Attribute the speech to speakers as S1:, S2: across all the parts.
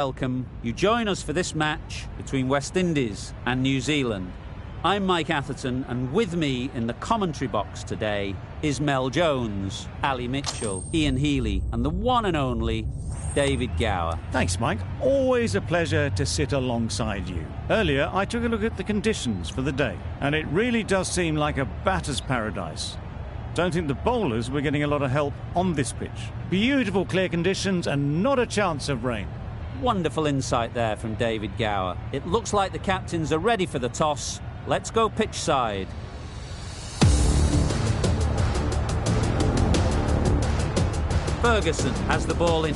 S1: Welcome. You join us for this match between West Indies and New Zealand. I'm Mike Atherton, and with me in the commentary box today is Mel Jones, Ali Mitchell, Ian Healy, and the one and only David Gower.
S2: Thanks, Mike. Always a pleasure to sit alongside you. Earlier, I took a look at the conditions for the day, and it really does seem like a batter's paradise. Don't think the bowlers were getting a lot of help on this pitch. Beautiful clear conditions and not a chance of rain.
S1: Wonderful insight there from David Gower. It looks like the captains are ready for the toss. Let's go pitch side. Ferguson has the ball in.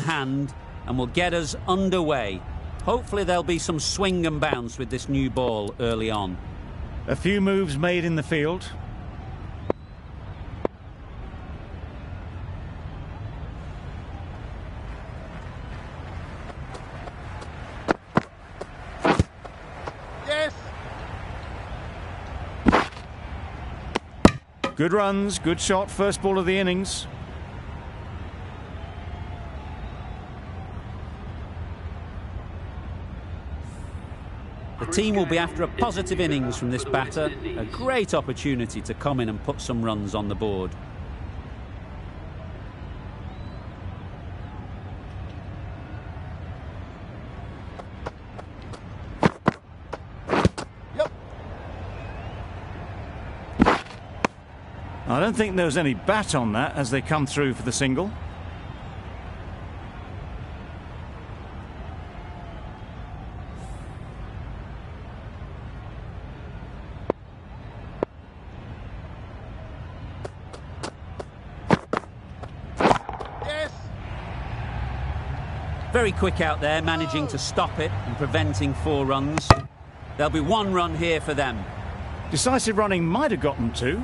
S1: Hand and will get us underway. Hopefully there'll be some swing and bounce with this new ball early on.
S2: A few moves made in the field.
S3: Yes.
S2: Good runs, good shot, first ball of the innings.
S1: The team will be after a positive innings from this batter. A great opportunity to come in and put some runs on the board.
S3: Yep.
S2: I don't think there was any bat on that as they come through for the single.
S1: Very quick out there, managing to stop it and preventing 4 runs. There'll be 1 run here for them.
S2: Decisive running might have gotten 2.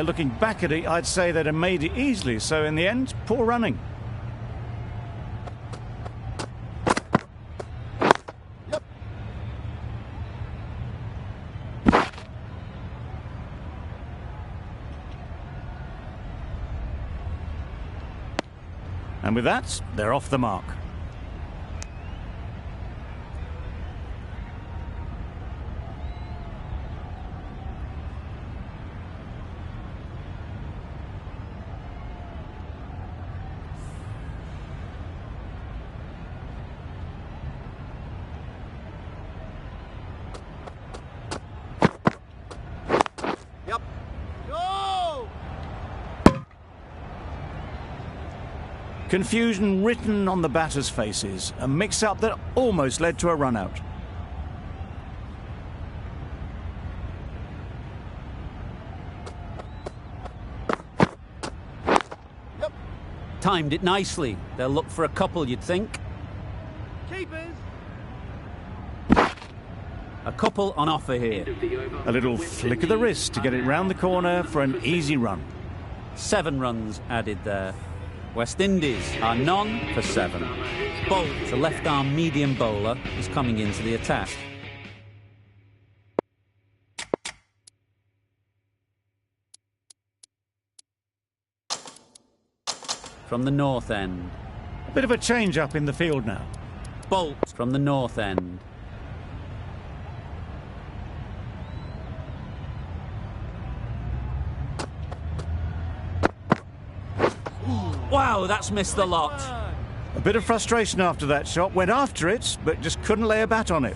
S2: Looking back at it, I'd say they'd have made it easily. So in the end, poor running.
S3: Yep.
S2: And with that, they're off the mark.
S3: Yep. Go!
S2: Confusion written on the batters' faces. A mix-up that almost led to a run-out.
S3: Yep.
S1: Timed it nicely. They'll look for a couple, you'd think.
S3: Keepers.
S1: A couple on offer here.
S2: A little flick of the wrist to get it round the corner for an easy run.
S1: 7 runs added there. West Indies are none for 7. Bolt, the left-arm medium bowler, is coming into the attack. From the north end.
S2: A bit of a change-up in the field now.
S1: Bolt from the north end. Wow, that's missed the lot.
S2: A bit of frustration after that shot. Went after it, but just couldn't lay a bat on it.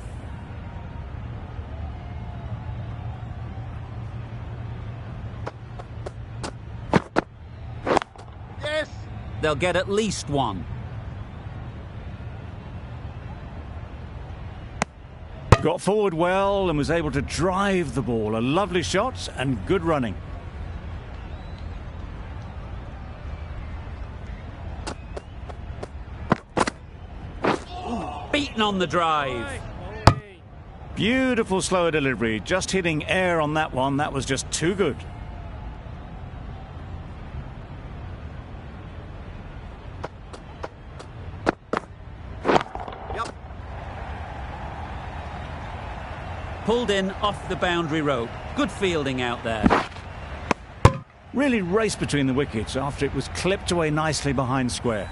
S1: they'll get at least one.
S2: Got forward well and was able to drive the ball. A lovely shot and good running.
S1: Beaten on the drive.
S2: Beautiful slower delivery. Just hitting air on that one. That was just too good.
S3: Yep.
S1: Pulled in off the boundary rope. Good fielding out there.
S2: Really raced between the wickets after it was clipped away nicely behind square.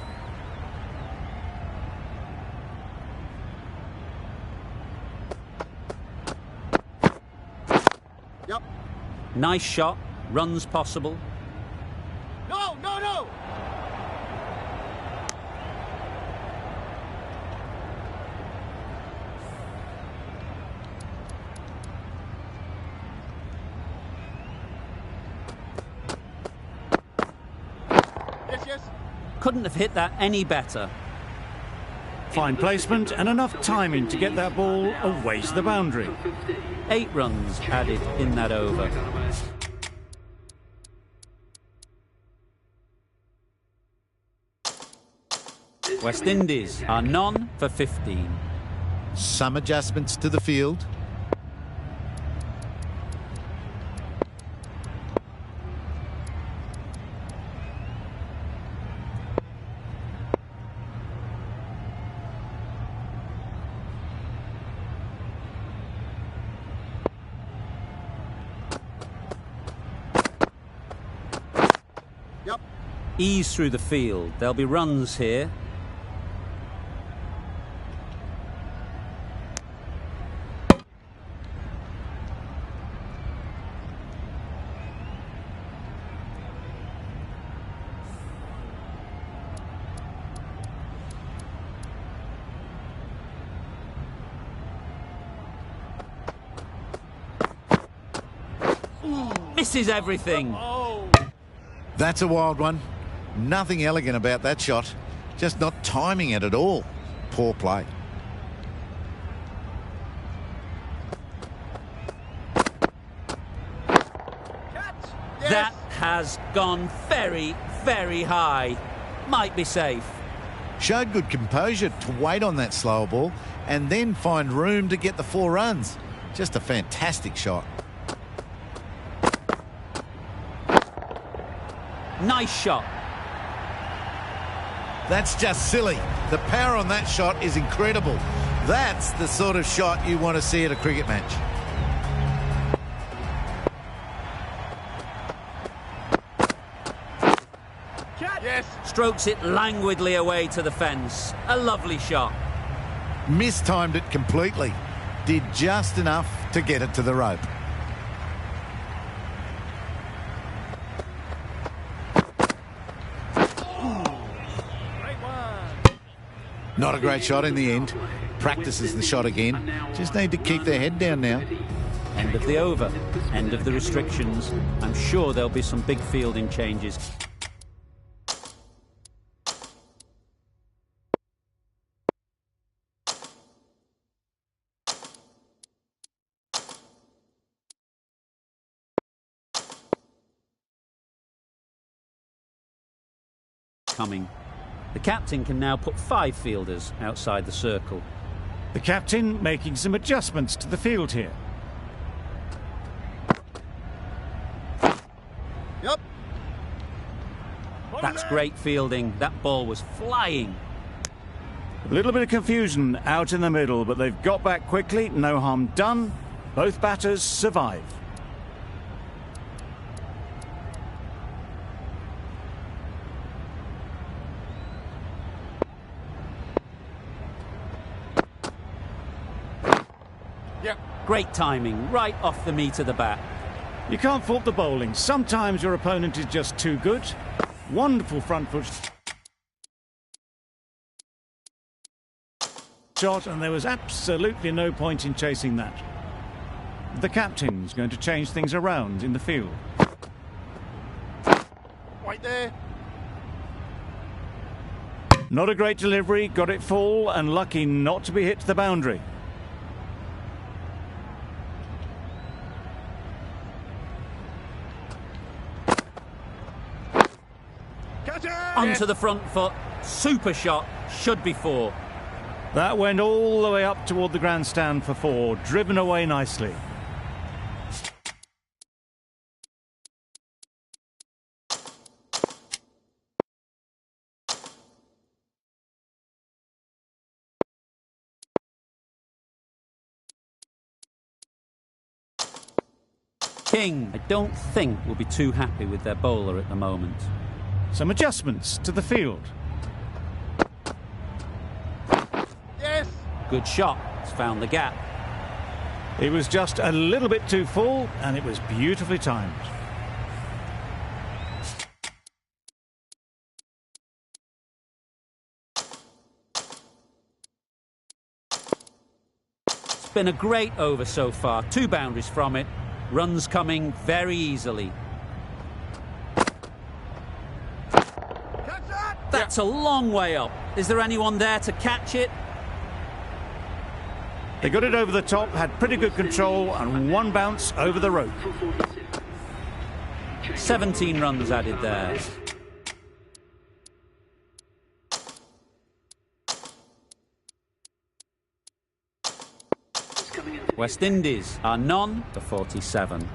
S3: Yep.
S1: Nice shot. Runs possible.
S3: No, no, no! Yes, yes.
S1: Couldn't have hit that any better.
S2: Fine placement and enough timing to get that ball away to the boundary.
S1: 8 runs added in that over. West Indies are none for 15.
S4: Some adjustments to the field.
S3: Yep.
S1: Ease through the field. There'll be runs here. Misses everything.
S4: That's a wild one. Nothing elegant about that shot. Just not timing it at all. Poor play.
S3: Yes.
S1: That has gone very, very high. Might be safe.
S4: Showed good composure to wait on that slower ball and then find room to get the 4 runs. Just a fantastic shot.
S1: Nice shot.
S4: That's just silly. The power on that shot is incredible. That's the sort of shot you want to see at a cricket match.
S3: Yes.
S1: Strokes it languidly away to the fence. A lovely shot.
S4: Mistimed it completely. Did just enough to get it to the rope. Not a great shot in the end. Practices the shot again. Just need to keep their head down now.
S1: End of the over. End of the restrictions. I'm sure there'll be some big fielding changes. Coming. The captain can now put 5 fielders outside the circle.
S2: The captain making some adjustments to the field here.
S3: Yep.
S1: That's great fielding. That ball was flying.
S2: A little bit of confusion out in the middle, but they've got back quickly. No harm done. Both batters survive.
S3: Yep.
S1: Great timing, right off the meat of the bat.
S2: You can't fault the bowling. Sometimes your opponent is just too good. Wonderful front foot shot, and there was absolutely no point in chasing that. The captain's going to change things around in the field.
S3: Right there.
S2: Not a great delivery, got it full and lucky not to be hit to the boundary.
S3: Cut it!
S1: Onto the front foot. Super shot. Should be 4.
S2: That went all the way up toward the grandstand for 4, driven away nicely.
S1: King, I don't think, will be too happy with their bowler at the moment.
S2: Some adjustments to the field.
S3: Yes!
S1: Good shot. It's found the gap.
S2: It was just a little bit too full and it was beautifully timed.
S1: It's been a great over so far. 2 boundaries from it. Runs coming very easily.
S3: Catch that!
S1: That's a long way up. Is there anyone there to catch it?
S2: They got it over the top, had pretty good control and 1 bounce over the rope.
S1: 17 runs added there. West Indies are none for 47.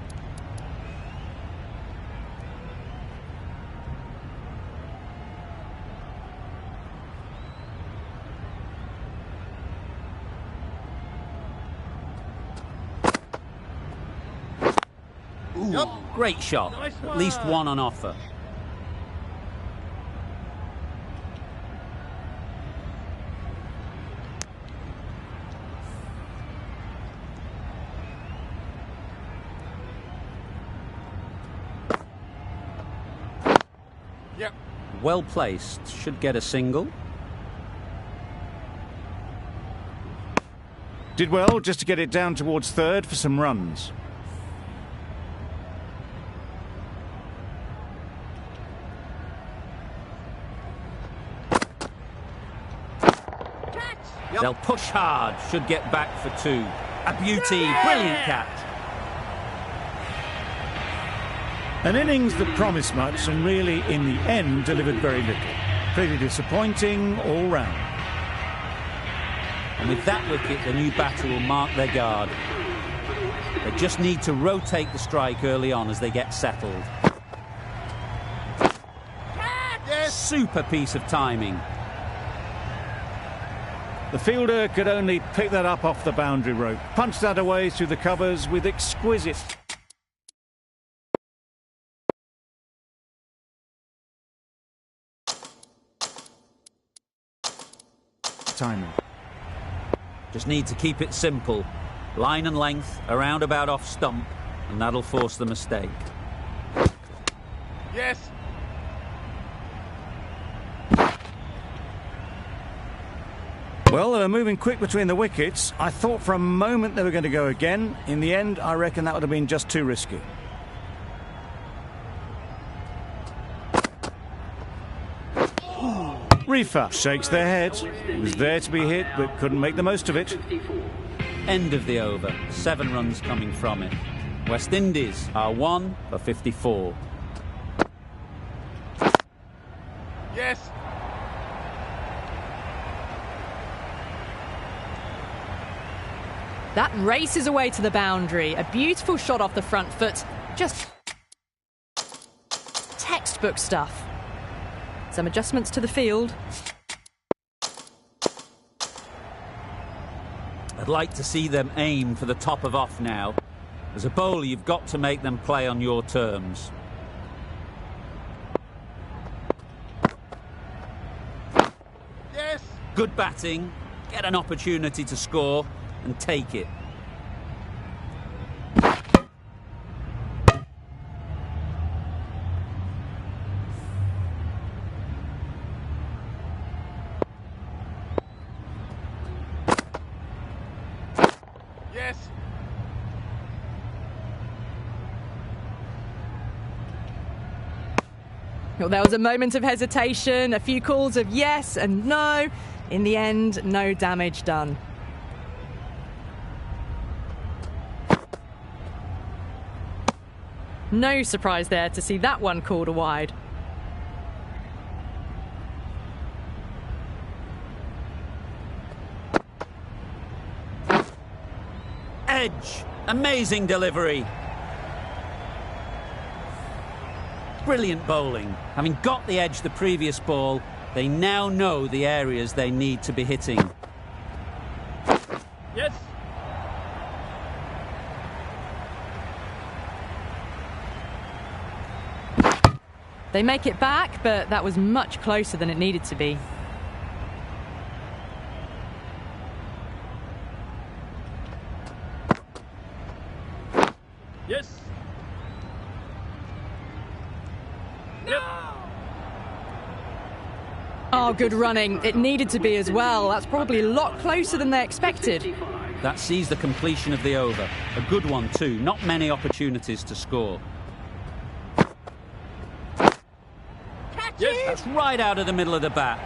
S1: Ooh, great shot.
S3: Nice
S1: At least
S3: one.
S1: 1 on offer.
S3: Yep.
S1: Well placed. Should get a single.
S2: Did well just to get it down towards 3rd for some runs.
S3: Yep.
S1: They'll push hard. Should get back for 2. A beauty. Brilliant catch.
S2: An innings that promised much and really, in the end, delivered very little. Pretty disappointing all round.
S1: And with that wicket, the new batter will mark their guard. They just need to rotate the strike early on as they get settled.
S3: Yes!
S1: Super piece of timing.
S2: The fielder could only pick that up off the boundary rope. Punched that away through the covers with exquisite timing.
S1: Just need to keep it simple. Line and length, around about off stump, and that'll force the mistake.
S3: Yes!
S2: Well, they were moving quick between the wickets. I thought for a moment they were going to go again. In the end, I reckon that would have been just too risky. Rifa shakes their head. It was there to be hit, but couldn't make the most of it.
S1: End of the over. 7 runs coming from it. West Indies are 1 for 54.
S3: Yes!
S5: That races away to the boundary. A beautiful shot off the front foot. Just textbook stuff. Some adjustments to the field.
S1: I'd like to see them aim for the top of off now. As a bowler, you've got to make them play on your terms.
S3: Yes!
S1: Good batting, get an opportunity to score and take it.
S3: Yes!
S5: Well, there was a moment of hesitation, a few calls of yes and no. In the end, no damage done. No surprise there to see that one called a wide.
S1: Edge. Amazing delivery. Brilliant bowling. Having got the edge the previous ball, they now know the areas they need to be hitting.
S3: Yes.
S5: They make it back, but that was much closer than it needed to be.
S3: Yes. Yep.
S5: Oh, good running. It needed to be as well. That's probably a lot closer than they expected.
S1: That sees the completion of the over. A good one too. Not many opportunities to score.
S3: Yes.
S1: That's right out of the middle of the bat.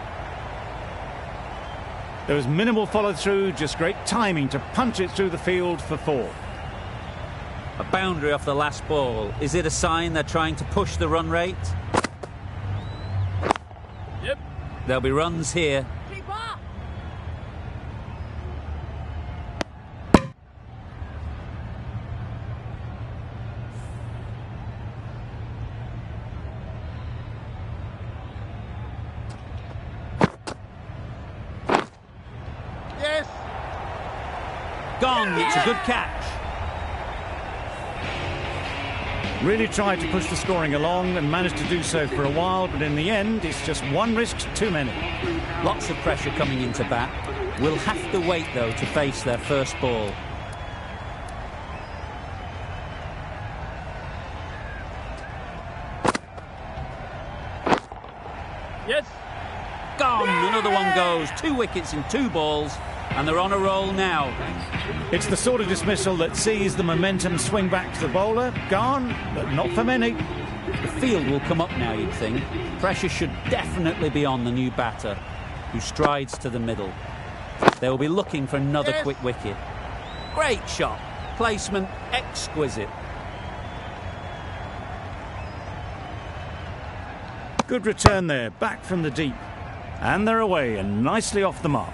S2: There was minimal follow-through, just great timing to punch it through the field for 4.
S1: A boundary off the last ball. Is it a sign they're trying to push the run rate?
S3: Yep.
S1: There'll be runs here.
S3: Keep up. Yes.
S1: Gone. It's a good catch.
S2: Really tried to push the scoring along and managed to do so for a while, but in the end, it's just one risk too many.
S1: Lots of pressure coming into bat. Will have to wait, though, to face their first ball.
S3: Yes.
S1: Gone. Another one goes. 2 wickets in 2 balls, and they're on a roll now.
S2: It's the sort of dismissal that sees the momentum swing back to the bowler. Gone, but not for many.
S1: The field will come up now, you'd think. Pressure should definitely be on the new batter, who strides to the middle. They will be looking for another
S3: Yes.
S1: quick wicket. Great shot. Placement exquisite.
S2: Good return there, back from the deep. And they're away and nicely off the mark.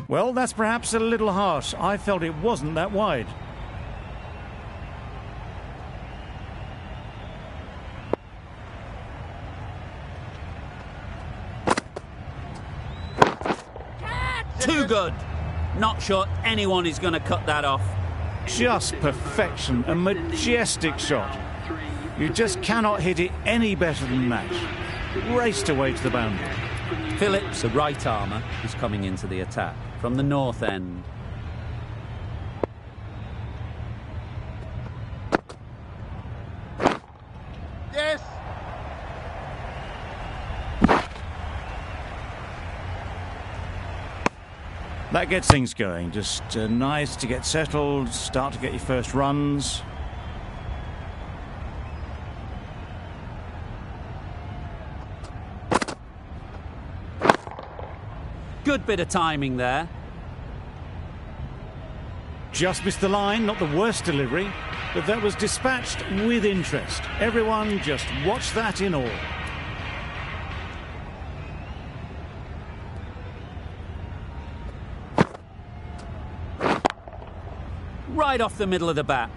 S2: Well, that's perhaps a little harsh. I felt it wasn't that wide.
S1: Too good. Not sure anyone is going to cut that off.
S2: Just perfection, a majestic shot. You just cannot hit it any better than that. Raced away to the boundary.
S1: Phillips, the right armour, is coming into the attack from the north end.
S3: Yes.
S2: That gets things going. Just nice to get settled, start to get your first runs.
S1: Good bit of timing there.
S2: Just missed the line, not the worst delivery, but that was dispatched with interest. Everyone just watched that in awe.
S1: Right off the middle of the bat.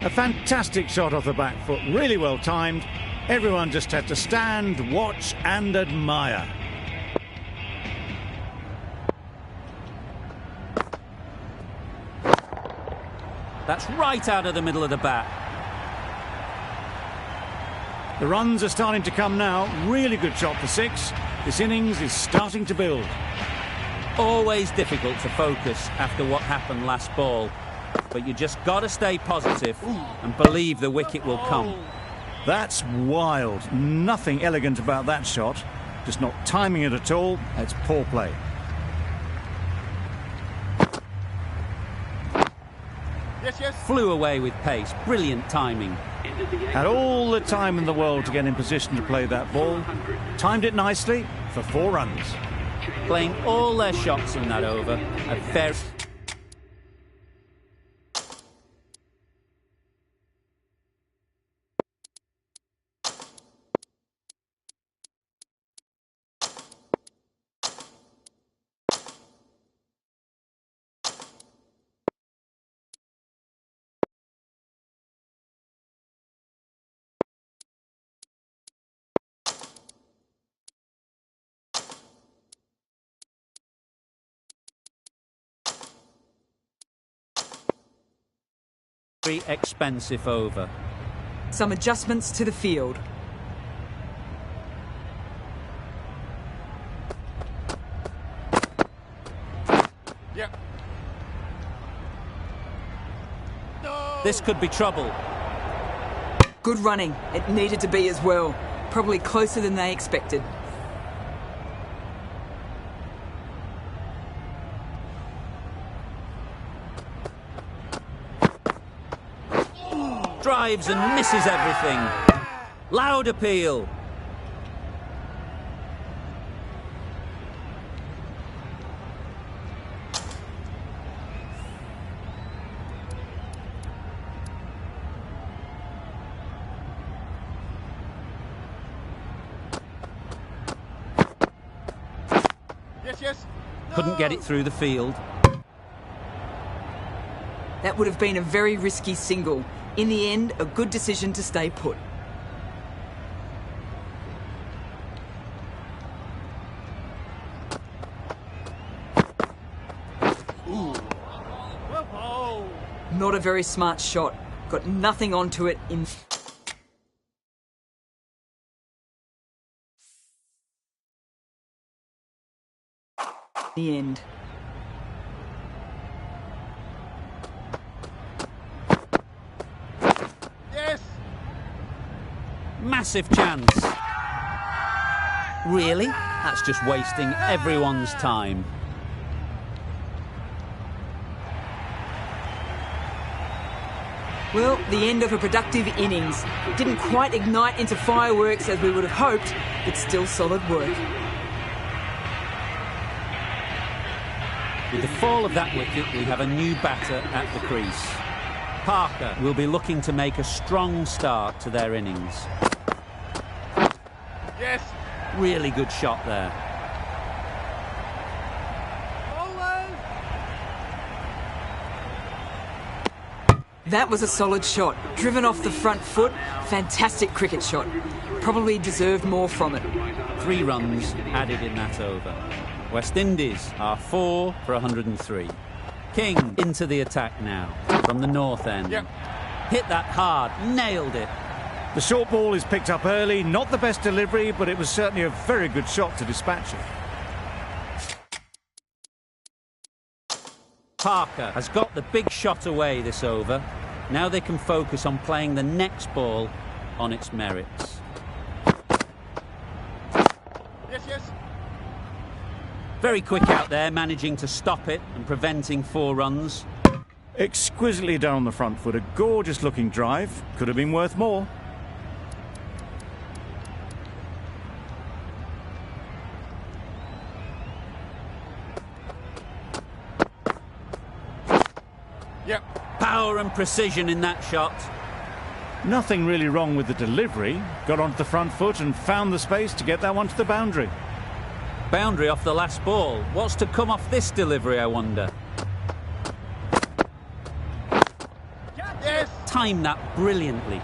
S2: A fantastic shot off the back foot, really well timed. Everyone just had to stand, watch and admire.
S1: That's right out of the middle of the bat.
S2: The runs are starting to come now. Really good shot for 6. This innings is starting to build.
S1: Always difficult to focus after what happened last ball, but you just got to stay positive and believe the wicket will come.
S2: That's wild. Nothing elegant about that shot. Just not timing it at all. It's poor play.
S3: Yes, yes.
S1: Flew away with pace. Brilliant timing.
S2: Had all the time in the world to get in position to play that ball. Timed it nicely for 4 runs.
S1: Playing all their shots in that over. A very... very expensive over.
S6: Some adjustments to the field.
S3: Yep.
S1: This could be trouble.
S6: Good running. It needed to be as well. Probably closer than they expected.
S1: Drives and misses everything. Loud appeal.
S3: Yes, yes.
S1: Couldn't get it through the field.
S6: That would have been a very risky single. In the end, a good decision to stay put. Not a very smart shot. Got nothing onto it in... the end.
S3: Yes.
S1: Massive chance. Really? That's just wasting everyone's time.
S6: Well, the end of a productive innings. Didn't quite ignite into fireworks as we would have hoped, but still solid work.
S1: With the fall of that wicket, we have a new batter at the crease. Parker will be looking to make a strong start to their innings.
S3: Yes.
S1: Really good shot there.
S6: That was a solid shot. Driven off the front foot. Fantastic cricket shot. Probably deserved more from it.
S1: 3 runs added in that over. West Indies are 4 for 103. King into the attack now from the north end.
S3: Yep.
S1: Hit that hard, nailed it.
S2: The short ball is picked up early. Not the best delivery, but it was certainly a very good shot to dispatch it.
S1: Parker has got the big shot away this over. Now they can focus on playing the next ball on its merits.
S3: Yes, yes.
S1: Very quick out there, managing to stop it and preventing 4 runs.
S2: Exquisitely done on the front foot. A gorgeous looking drive. Could have been worth more.
S3: Yep.
S1: Power and precision in that shot.
S2: Nothing really wrong with the delivery. Got onto the front foot and found the space to get that one to the boundary.
S1: Boundary off the last ball. What's to come off this delivery, I wonder?
S3: Yes.
S1: Timed that brilliantly.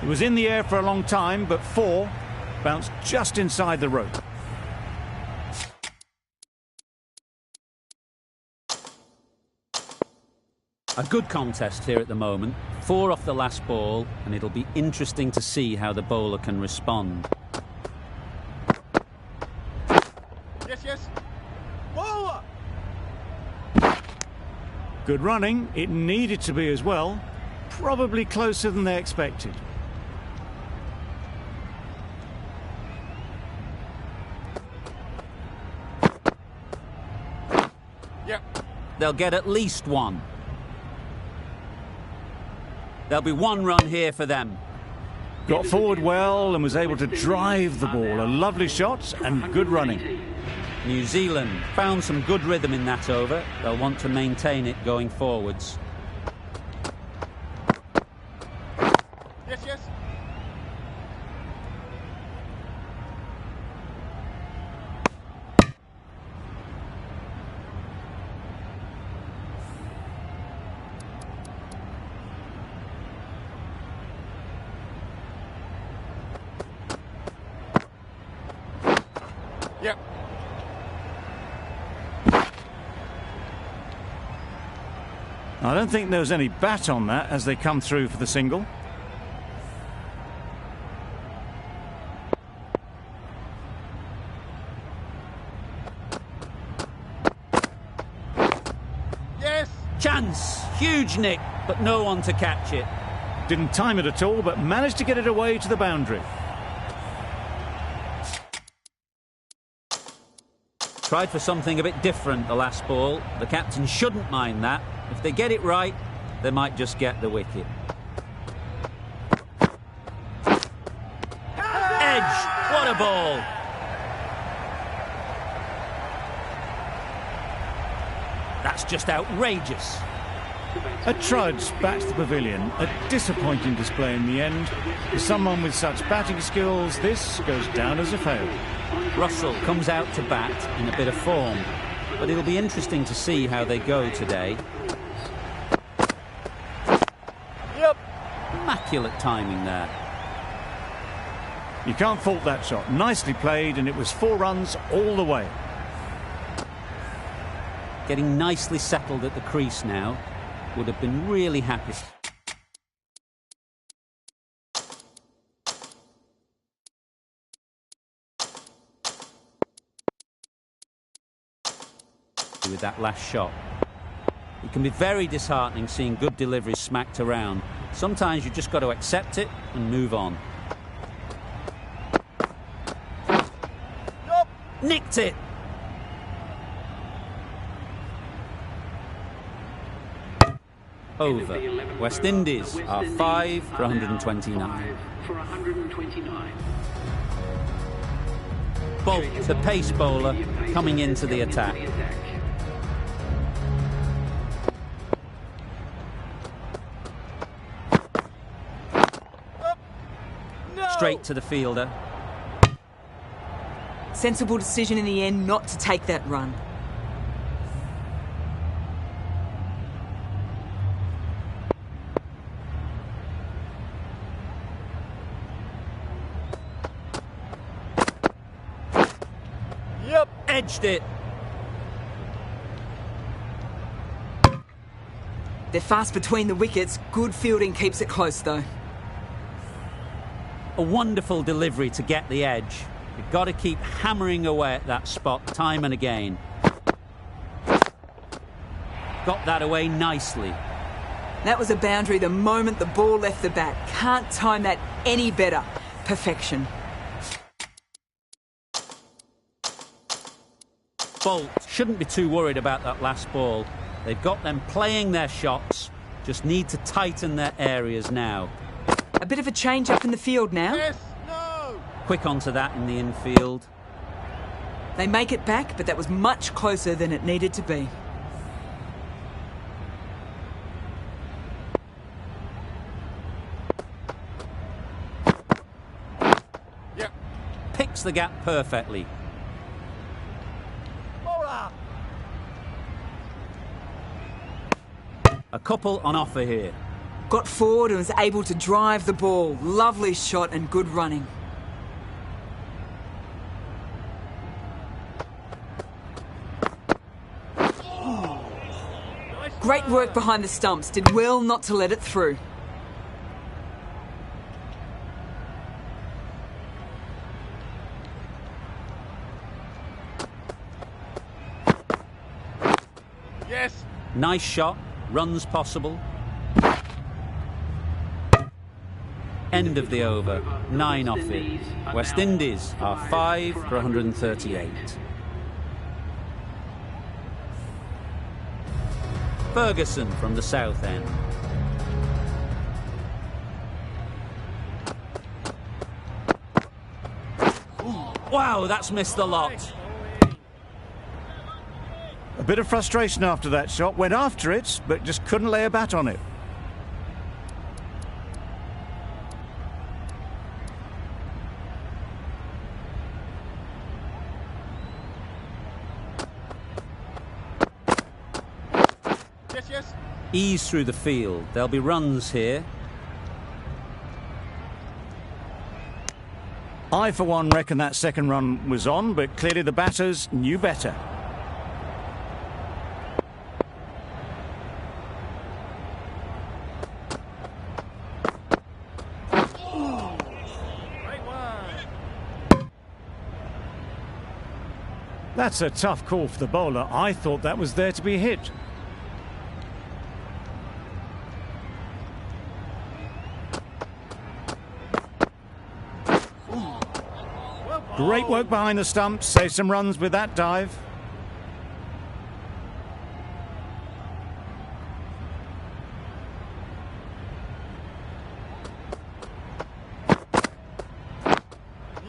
S2: It was in the air for a long time, but 4 bounced just inside the rope.
S1: A good contest here at the moment. 4 off the last ball, and it'll be interesting to see how the bowler can respond.
S3: Yes, yes. Bowler.
S2: Good running. It needed to be as well. Probably closer than they expected.
S3: Yep.
S1: they'll get at least one. There'll be one run here for them.
S2: Got forward well and was able to drive the ball. A lovely shot and good running.
S1: New Zealand found some good rhythm in that over. They'll want to maintain it going forwards.
S3: Yes, yes. Yep.
S2: I don't think there was any bat on that as they come through for the single.
S3: Yes.
S1: Chance! Huge nick, but no one to catch it.
S2: Didn't time it at all, but managed to get it away to the boundary.
S1: Tried for something a bit different the last ball. The captain shouldn't mind that. If they get it right, they might just get the wicket. Edge! What a ball! That's just outrageous.
S2: A trudge back to the pavilion. A disappointing display in the end. For someone with such batting skills, this goes down as a fail.
S1: Russell comes out to bat in a bit of form, but it'll be interesting to see how they go today.
S3: Yep.
S1: Immaculate timing there.
S2: You can't fault that shot. Nicely played, and it was 4 runs all the way.
S1: Getting nicely settled at the crease now. Would have been really happy with that last shot. It can be very disheartening seeing good deliveries smacked around. Sometimes you've just got to accept it and move on.
S3: Yup.
S1: Nicked it! Over. West Indies are 5 for 129. Bolt, the pace bowler, coming into the attack.
S3: No.
S1: Straight to the fielder.
S6: Sensible decision in the end not to take that run.
S3: Yep.
S1: Edged it.
S6: They're fast between the wickets. Good fielding keeps it close though.
S1: A wonderful delivery to get the edge. You've got to keep hammering away at that spot time and again. Got that away nicely.
S6: That was a boundary the moment the ball left the bat. Can't time that any better. Perfection.
S1: Bolt shouldn't be too worried about that last ball. They've got them playing their shots. Just need to tighten their areas now.
S6: A bit of a change up in the field now.
S3: Yes. No.
S1: Quick onto that in the infield.
S6: They make it back, but that was much closer than it needed to be.
S3: Yep.
S1: Picks the gap perfectly.
S3: Bowler.
S1: A couple on offer here.
S6: Got forward and was able to drive the ball. Lovely shot and good running. Great work behind the stumps. Did well not to let it through.
S3: Yes.
S1: Nice shot. Runs possible. End of the over. 9 off it. West Indies are 5 for 138. Ferguson from the south end. Wow, that's missed the lot.
S2: A bit of frustration after that shot. Went after it, but just couldn't lay a bat on it.
S3: Yes, yes.
S1: Ease through the field. There'll be runs here.
S2: I, for one, reckon that second run was on, but clearly the batters knew better. That's a tough call for the bowler. I thought that was there to be hit. Great work behind the stumps. Save some runs with that dive.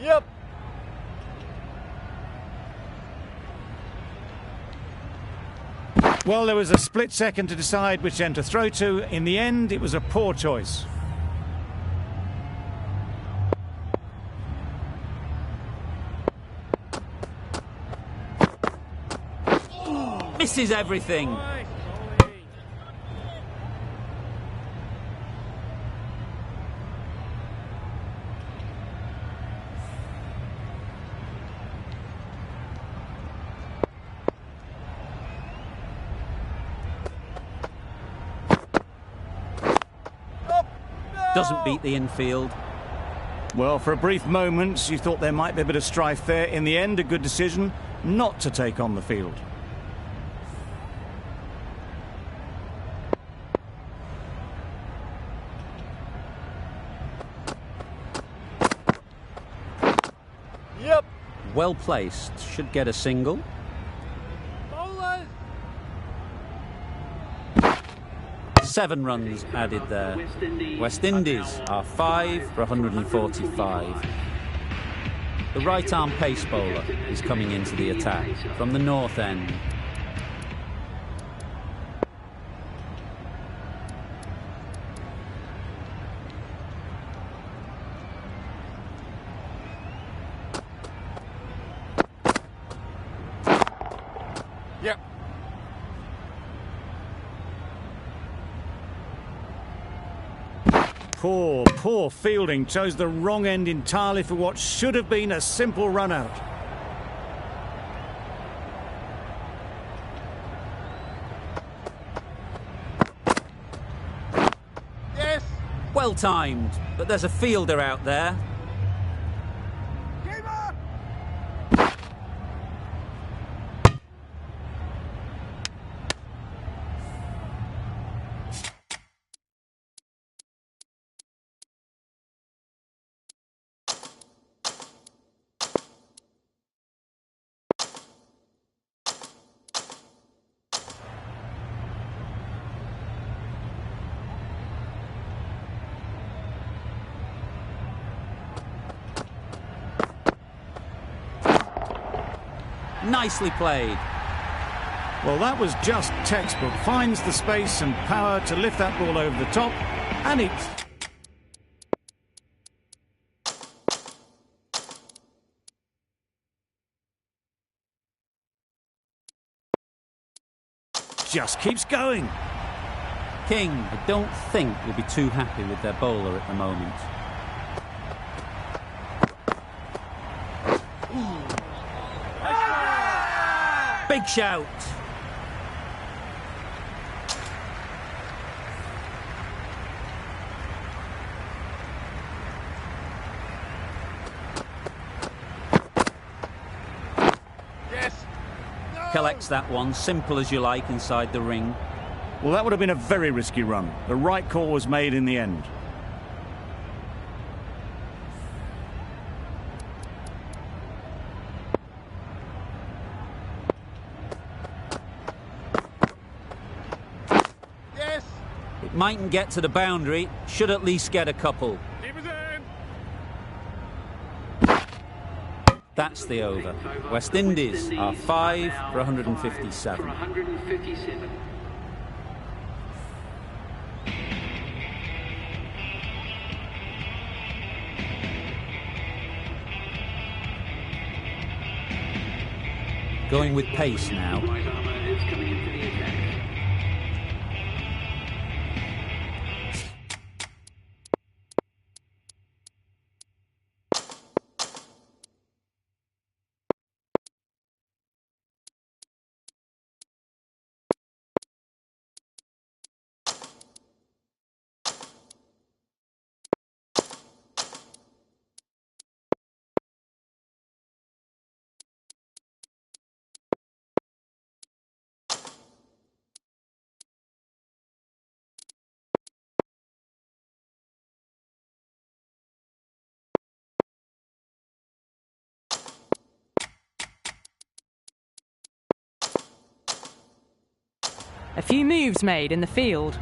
S3: Yep.
S2: Well, there was a split second to decide which end to throw to. In the end, it was a poor choice.
S1: Misses everything.
S3: Nice.
S1: Doesn't beat the infield.
S2: Well, for a brief moment, you thought there might be a bit of strife there. In the end, a good decision not to take on the field.
S3: Yep.
S1: Well placed. Should get a single.
S3: Bowlers.
S1: 7 runs added there. West Indies are 5 for 145. The right-arm pace bowler is coming into the attack from the north end.
S3: Yep.
S2: Poor fielding. Chose the wrong end entirely for what should have been a simple run out.
S3: Yes.
S1: Well timed, but there's a fielder out there.
S3: Keep up.
S1: Nicely played.
S2: Well, that was just textbook. Finds the space and power to lift that ball over the top, and it just keeps going.
S1: King, I don't think, will be too happy with their bowler at the moment. Big shout.
S3: Yes. No.
S1: Collects that one, simple as you like, inside the ring.
S2: Well, that would have been a very risky run. The right call was made in the end.
S1: It mightn't get to the boundary, should at least get a couple.
S3: Keep us in.
S1: That's the over. West Indies are 5 for 157. Going with pace now.
S5: A few moves made in the field.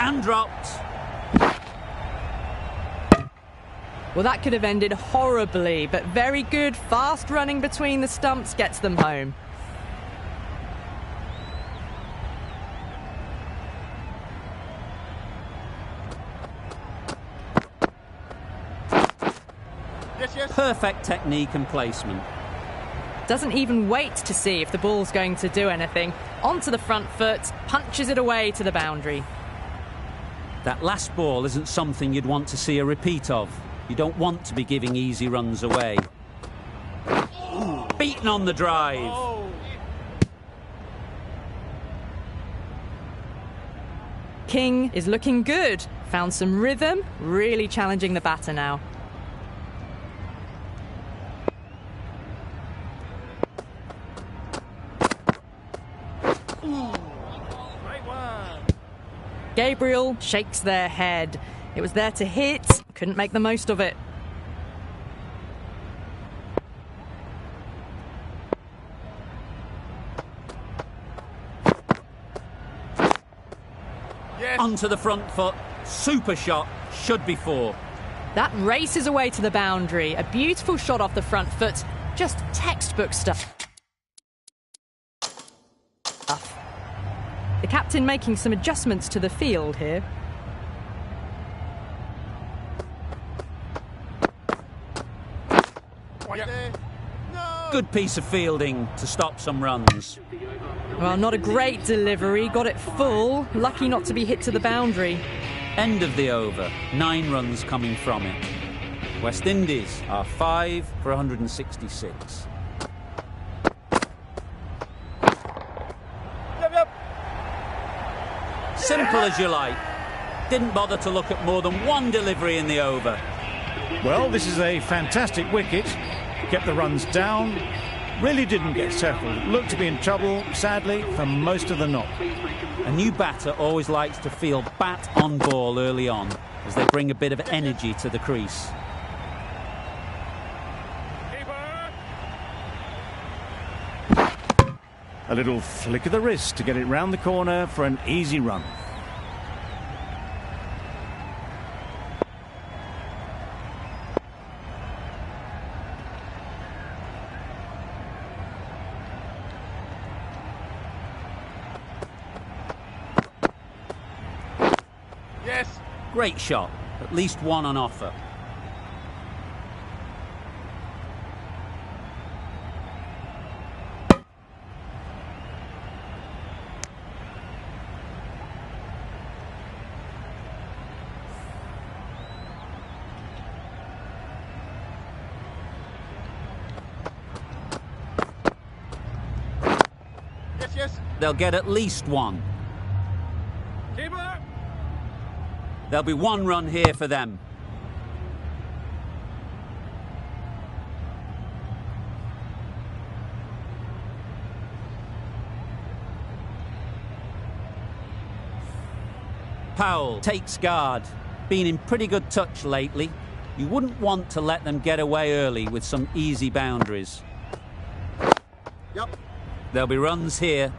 S1: And dropped.
S5: Well, that could have ended horribly, but very good, fast running between the stumps gets them home.
S3: Yes, yes.
S1: Perfect technique and placement.
S5: Doesn't even wait to see if the ball's going to do anything. Onto the front foot, punches it away to the boundary.
S1: That last ball isn't something you'd want to see a repeat of. You don't want to be giving easy runs away. Beaten on the drive.
S5: King is looking good. Found some rhythm, really challenging the batter now. Gabriel shakes their head. It was there to hit, couldn't make the most of it.
S3: Yes.
S1: Onto the front foot. Super shot. Should be 4.
S5: That races away to the boundary. A beautiful shot off the front foot. Just textbook stuff. The captain making some adjustments to the field here.
S3: Right there. No.
S1: Good piece of fielding to stop some runs.
S5: Well, not a great delivery. Got it full. Lucky not to be hit to the boundary.
S1: End of the over. 9 runs coming from it. West Indies are 5 for 166.
S3: Yep, yep.
S1: Simple as you like. Didn't bother to look at more than one delivery in the over.
S2: Well, this is a fantastic wicket. Kept the runs down. Really didn't get settled. Looked to be in trouble, sadly, for most of the knock.
S1: A new batter always likes to field bat on ball early on, as they bring a bit of energy to the crease.
S2: A little flick of the wrist to get it round the corner for an easy run.
S3: Yes.
S1: Great shot. At least one on offer.
S3: Yes, yes.
S1: They'll get at least one.
S3: Keeper.
S1: There'll be 1 run here for them. Powell takes guard. Been in pretty good touch lately. You wouldn't want to let them get away early with some easy boundaries.
S3: Yep.
S1: There'll be runs here.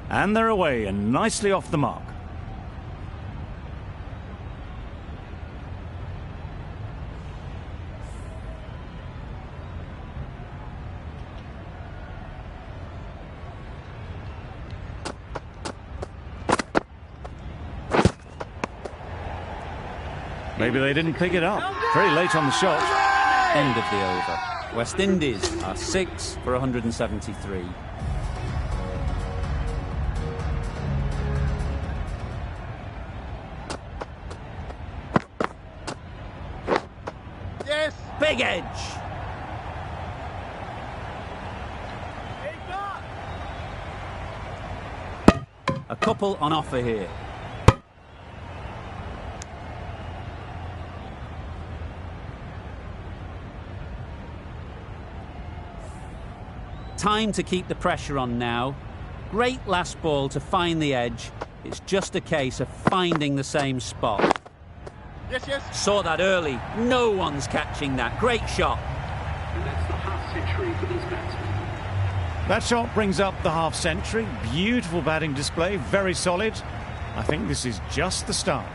S2: And they're away and nicely off the mark. Maybe they didn't pick it up. Very late on the shot.
S1: End of the over. West Indies are 6 for 173.
S3: Yes.
S1: Big edge. A couple on offer here. Time to keep the pressure on now. Great last ball to find the edge. It's just a case of finding the same spot.
S3: Yes, yes.
S1: Saw that early. No one's catching that. Great shot.
S7: And that's the half century for this batsman.
S2: That shot brings up the half-century. Beautiful batting display, very solid. I think this is just the start.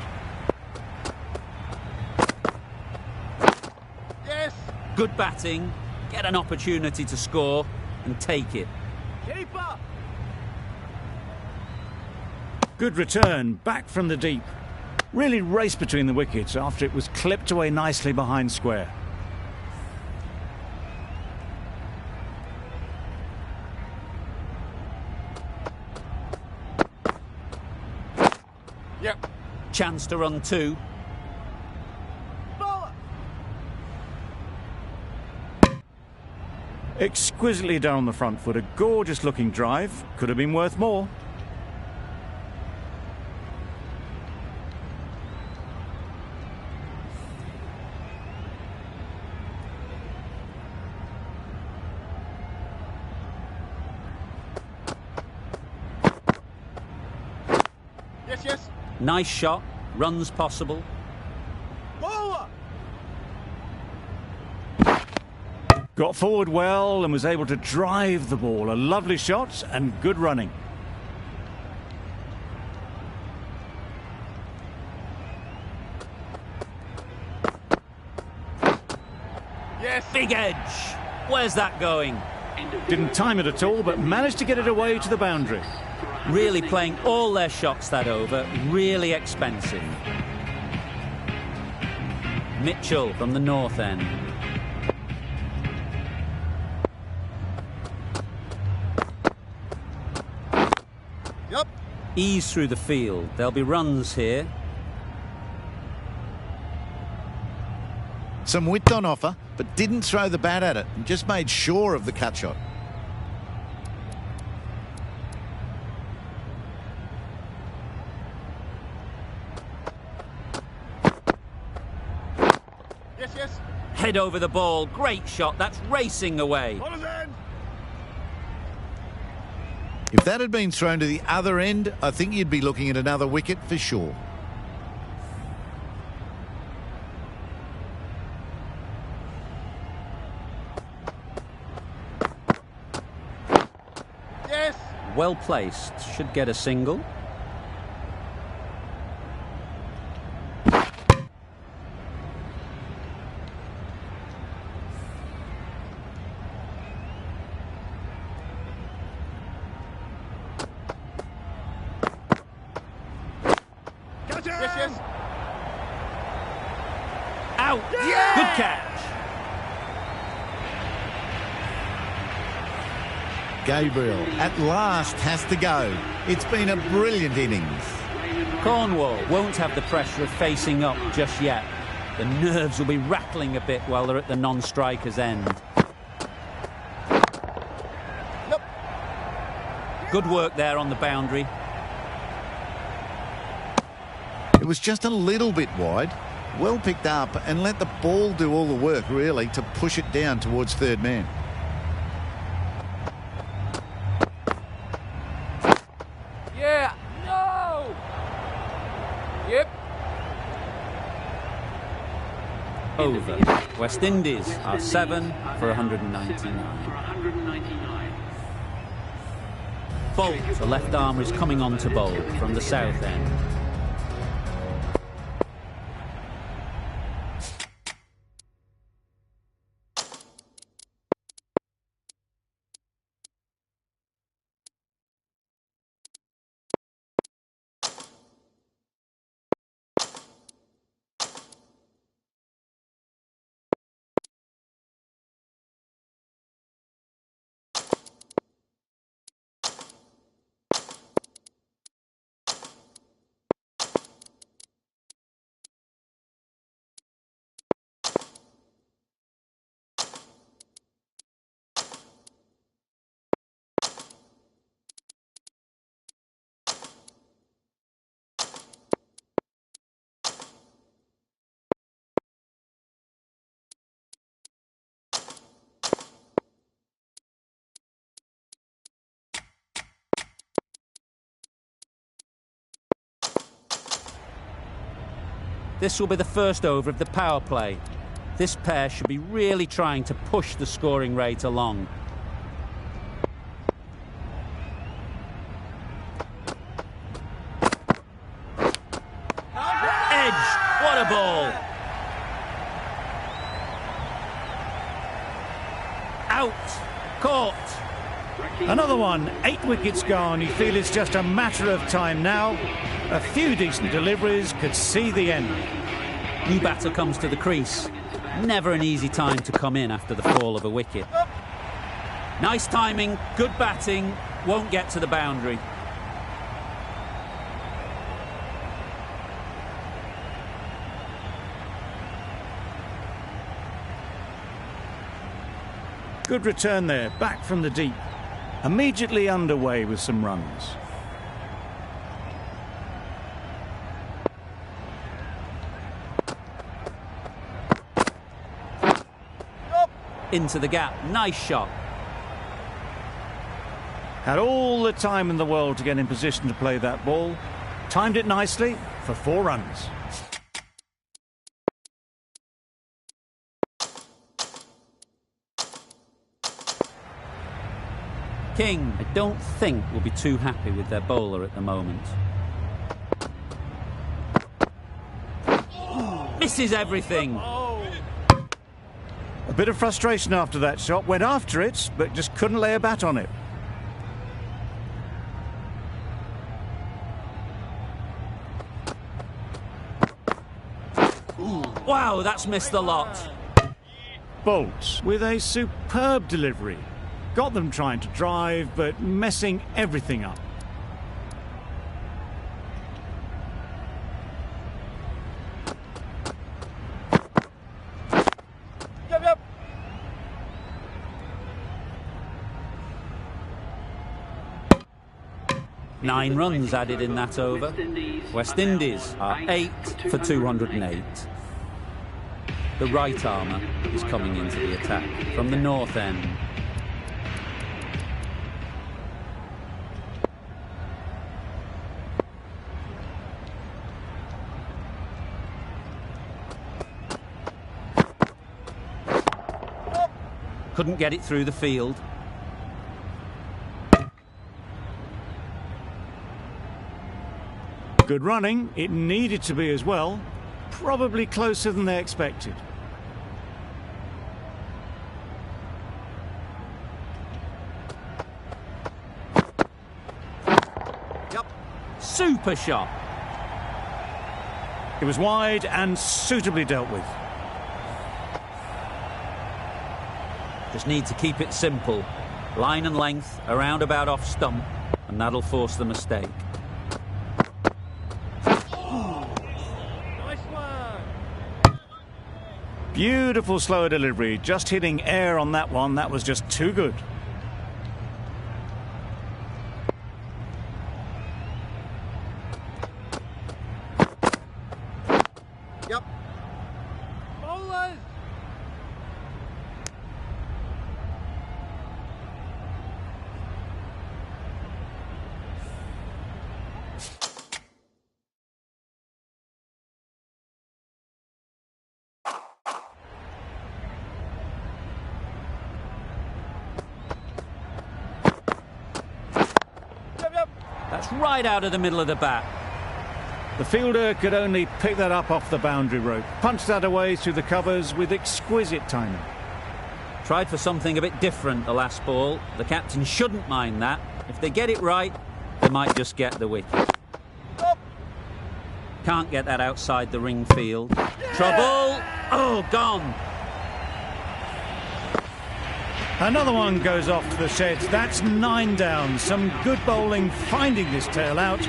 S3: Yes.
S1: Good batting, get an opportunity to score and take it.
S3: Keeper.
S2: Good return, back from the deep. Really raced between the wickets after it was clipped away nicely behind square.
S3: Yep.
S1: Chance to run two.
S3: Bowler.
S2: Exquisitely done on the front foot. A gorgeous looking drive. Could have been worth more.
S3: Yes, yes.
S1: Nice shot, runs possible.
S3: Bowler.
S2: Got forward well and was able to drive the ball. A lovely shot and good running.
S3: Yes.
S1: Big edge. Where's that going?
S2: Didn't time it at all, but managed to get it away to the boundary.
S1: Really playing all their shots that over. Really expensive. Mitchell from the north end.
S3: Yep.
S1: Ease through the field. There'll be runs here.
S4: Some width on offer, but didn't throw the bat at it and just made sure of the cut shot.
S3: Yes, yes.
S1: Head over the ball. Great shot. That's racing away.
S3: Bowler's end.
S4: If that had been thrown to the other end, I think you'd be looking at another wicket for sure.
S3: Yes.
S1: Well placed. Should get a single.
S3: Catch him. Yes, yes.
S1: Out.
S3: Yeah!
S1: Good catch.
S4: Gabriel at last has to go. It's been a brilliant innings.
S1: Cornwall won't have the pressure of facing up just yet. The nerves will be rattling a bit while they're at the non-striker's end.
S3: Yep.
S1: Good work there on the boundary.
S4: It was just a little bit wide. Well picked up and let the ball do all the work, really, to push it down towards third man.
S3: Yeah. No. Yep.
S1: Over. West Indies are 7 for 199. Bolt, the left armer, is coming on to bowl from the south end. This will be the first over of the power play. This pair should be really trying to push the scoring rate along. Out. Caught.
S2: Another one, 8 wickets gone. You feel it's just a matter of time now. A few decent deliveries could see the end.
S1: New batter comes to the crease. Never an easy time to come in after the fall of a wicket. Nice timing, good batting, won't get to the boundary.
S2: Good return there, back from the deep. Immediately underway with some runs.
S1: Into the gap, nice shot.
S2: Had all the time in the world to get in position to play that ball. Timed it nicely for 4 runs.
S1: King, I don't think, will be too happy with their bowler at the moment. Misses everything.
S2: A bit of frustration after that shot. Went after it, but just couldn't lay a bat on it.
S1: Wow, that's missed a lot.
S2: Bolt with a superb delivery. Got them trying to drive, but messing everything up.
S3: Yep.
S1: 9 runs added in that over. West Indies are 8 for 208. The right armour is coming into the attack from the north end. Couldn't get it through the field.
S2: Good running. It needed to be as well. Probably closer than they expected.
S1: Super shot.
S2: It was wide and suitably dealt with.
S1: Just need to keep it simple. Line and length, around about off stump, and that'll force the mistake.
S3: Nice one.
S2: Beautiful slower delivery. Just hitting air on that one. That was just too good.
S3: Yep. Bowlers. Yep.
S1: That's right out of the middle of the bat.
S2: The fielder could only pick that up off the boundary rope. Punched that away through the covers with exquisite timing.
S1: Tried for something a bit different the last ball. The captain shouldn't mind that. If they get it right, they might just get the wicket. Can't get that outside the ring field. Trouble! Oh, gone!
S2: Another one goes off to the sheds. That's 9 down. Some good bowling finding this tail out.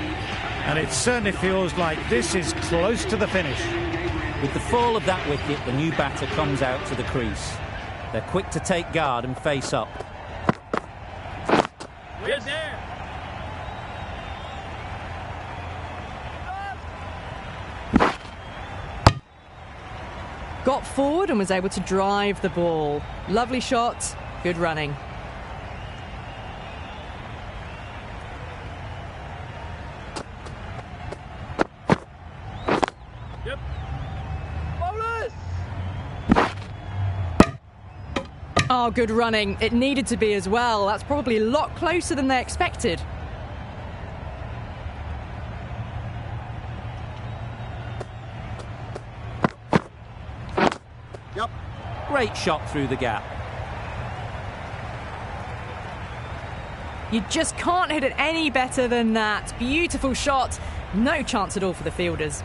S2: And it certainly feels like this is close to the finish.
S1: With the fall of that wicket, the new batter comes out to the crease. They're quick to take guard and face up.
S3: We're there.
S5: Got forward and was able to drive the ball. Lovely shot, good running.
S3: Yep. Bowlers.
S5: Oh, good running. It needed to be as well. That's probably a lot closer than they expected.
S3: Yep.
S1: Great shot through the gap.
S5: You just can't hit it any better than that. Beautiful shot. No chance at all for the fielders.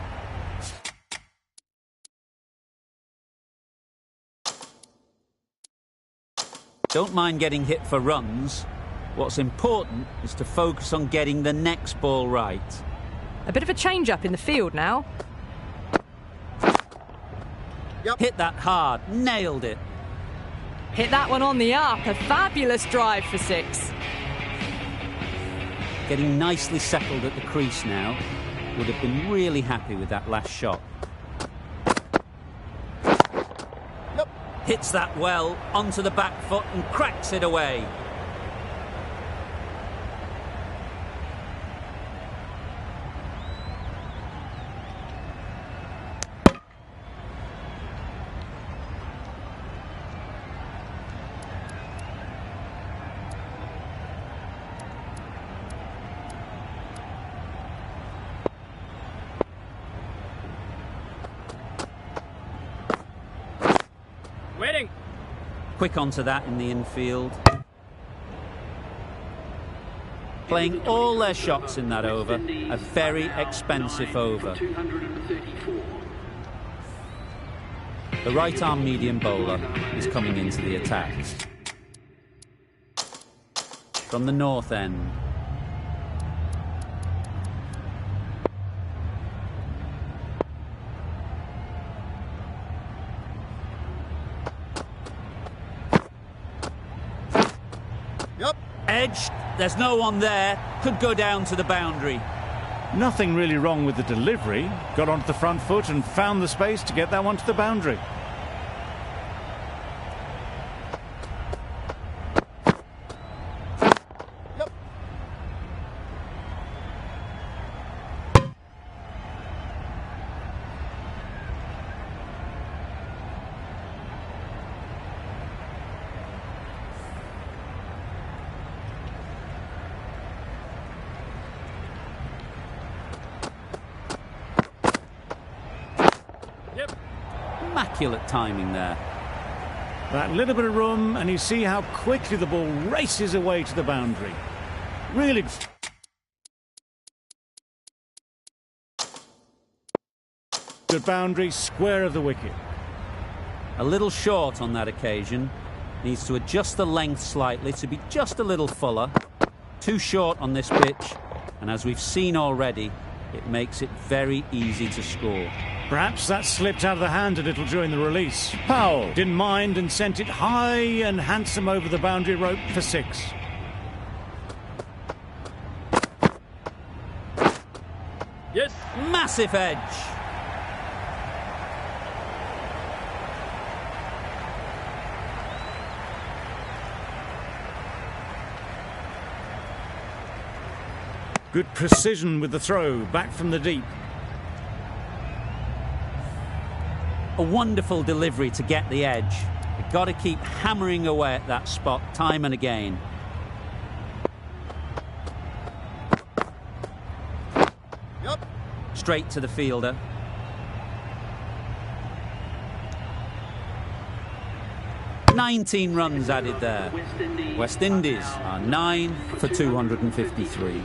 S1: Don't mind getting hit for runs. What's important is to focus on getting the next ball right.
S5: A bit of a change-up in the field now.
S1: Hit that hard. Nailed it.
S5: Hit that one on the up. A fabulous drive for 6.
S1: Getting nicely settled at the crease now. Would have been really happy with that last shot. Hits that well onto the back foot and cracks it away.
S3: Waiting.
S1: Quick onto that in the infield. Playing all their shots in that over. A very expensive over. The right-arm medium bowler is coming into the attack. From the north end. Edged, there's no one there, could go down to the boundary.
S2: Nothing really wrong with the delivery. Got onto the front foot and found the space to get that one to the boundary.
S1: Immaculate timing there.
S2: That little bit of room, and you see how quickly the ball races away to the boundary. Really. Good boundary, square of the wicket.
S1: A little short on that occasion. Needs to adjust the length slightly to be just a little fuller. Too short on this pitch, and as we've seen already, it makes it very easy to score.
S2: Perhaps that slipped out of the hand a little during the release. Powell didn't mind and sent it high and handsome over the boundary rope for 6.
S3: Yes.
S1: Massive edge.
S2: Good precision with the throw, back from the deep.
S1: A wonderful delivery to get the edge. You've got to keep hammering away at that spot time and again. Straight to the fielder. "19 runs added there. West Indies are 9 for 253.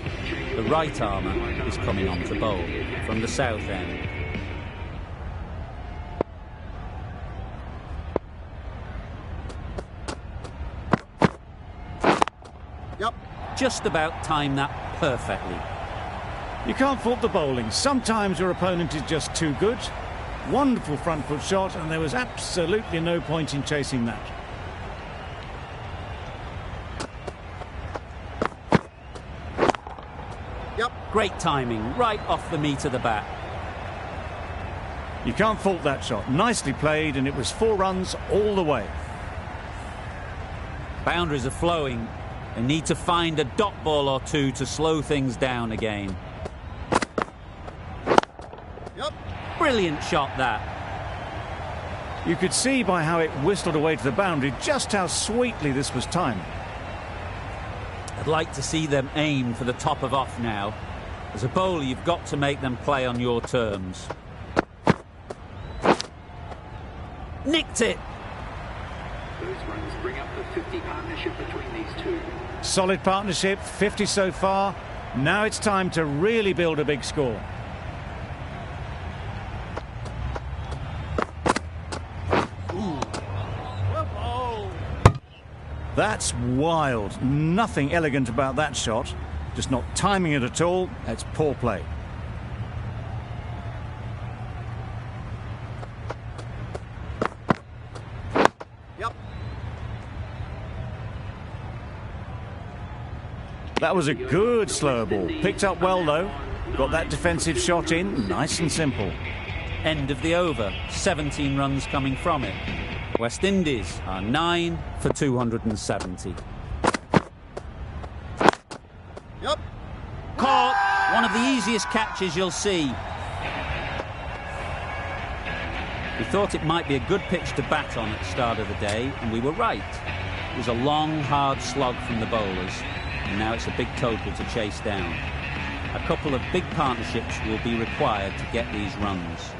S1: The right armour is coming on to bowl from the south end. Just about timed that perfectly.
S2: You can't fault the bowling. Sometimes your opponent is just too good. Wonderful front foot shot, and there was absolutely no point in chasing that.
S1: Great timing, right off the meat of the bat.
S2: You can't fault that shot. Nicely played, and it was 4 runs all the way.
S1: Boundaries are flowing. They need to find a dot ball or two to slow things down again. Brilliant shot, that.
S2: You could see by how it whistled away to the boundary just how sweetly this was timed.
S1: I'd like to see them aim for the top of off now. As a bowler, you've got to make them play on your terms. Nicked it.
S7: Those runs bring up the 50 partnership between these two.
S2: Solid partnership, 50 so far. Now it's time to really build a big score. That's wild. Nothing elegant about that shot. Just not timing it at all. It's poor play. That was a good slow ball. Picked up well, though. Got that defensive shot in, nice and simple.
S1: End of the over, 17 runs coming from it. West Indies are 9 for 270.
S4: Yep.
S1: Caught! One of the easiest catches you'll see. We thought it might be a good pitch to bat on at the start of the day, and we were right. It was a long, hard slog from the bowlers, and now it's a big total to chase down. A couple of big partnerships will be required to get these runs.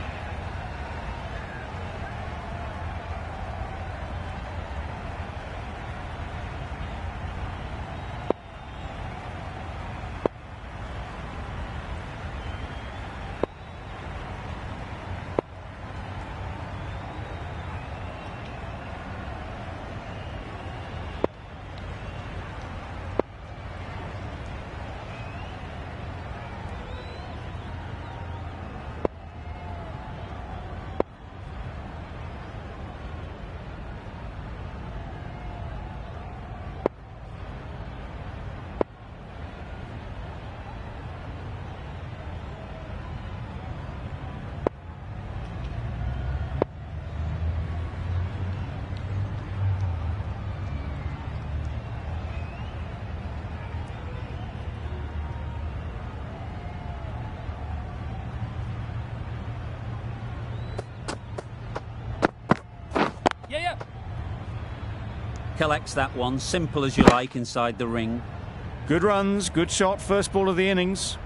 S1: Collects that one, simple as you like, inside the ring.
S2: Good runs, good shot, first ball of the innings.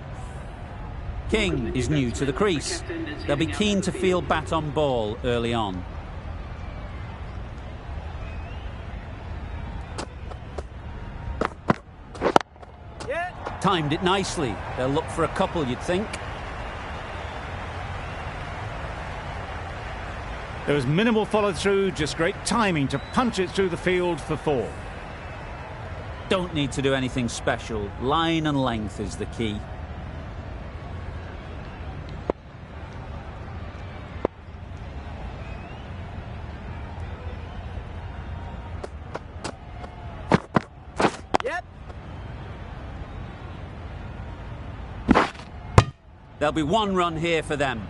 S1: King is new to the crease. They'll be keen to field bat on ball early on. Timed it nicely. They'll look for a couple, you'd think.
S2: There was minimal follow-through, just great timing to punch it through the field for 4.
S1: Don't need to do anything special. Line and length is the key. There'll be 1 run here for them.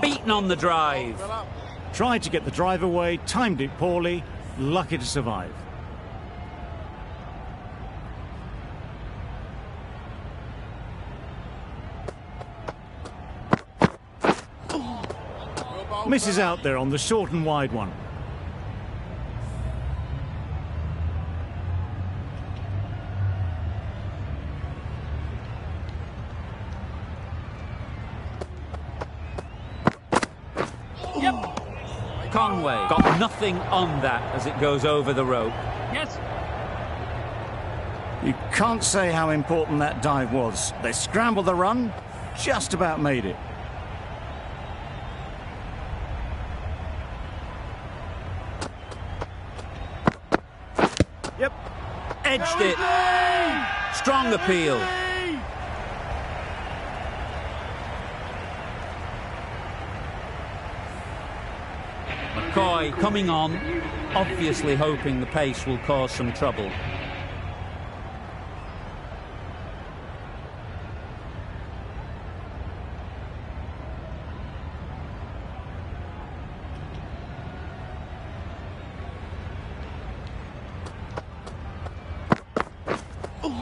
S1: Beaten on the drive.
S2: Tried to get the drive away, timed it poorly, lucky to survive. Misses out there on the short and wide one.
S1: Conway got nothing on that as it goes over the rope.
S3: Yes.
S2: You can't say how important that dive was. They scrambled the run, just about made it.
S1: Edged it. Strong appeal. McCoy coming on, obviously hoping the pace will cause some trouble.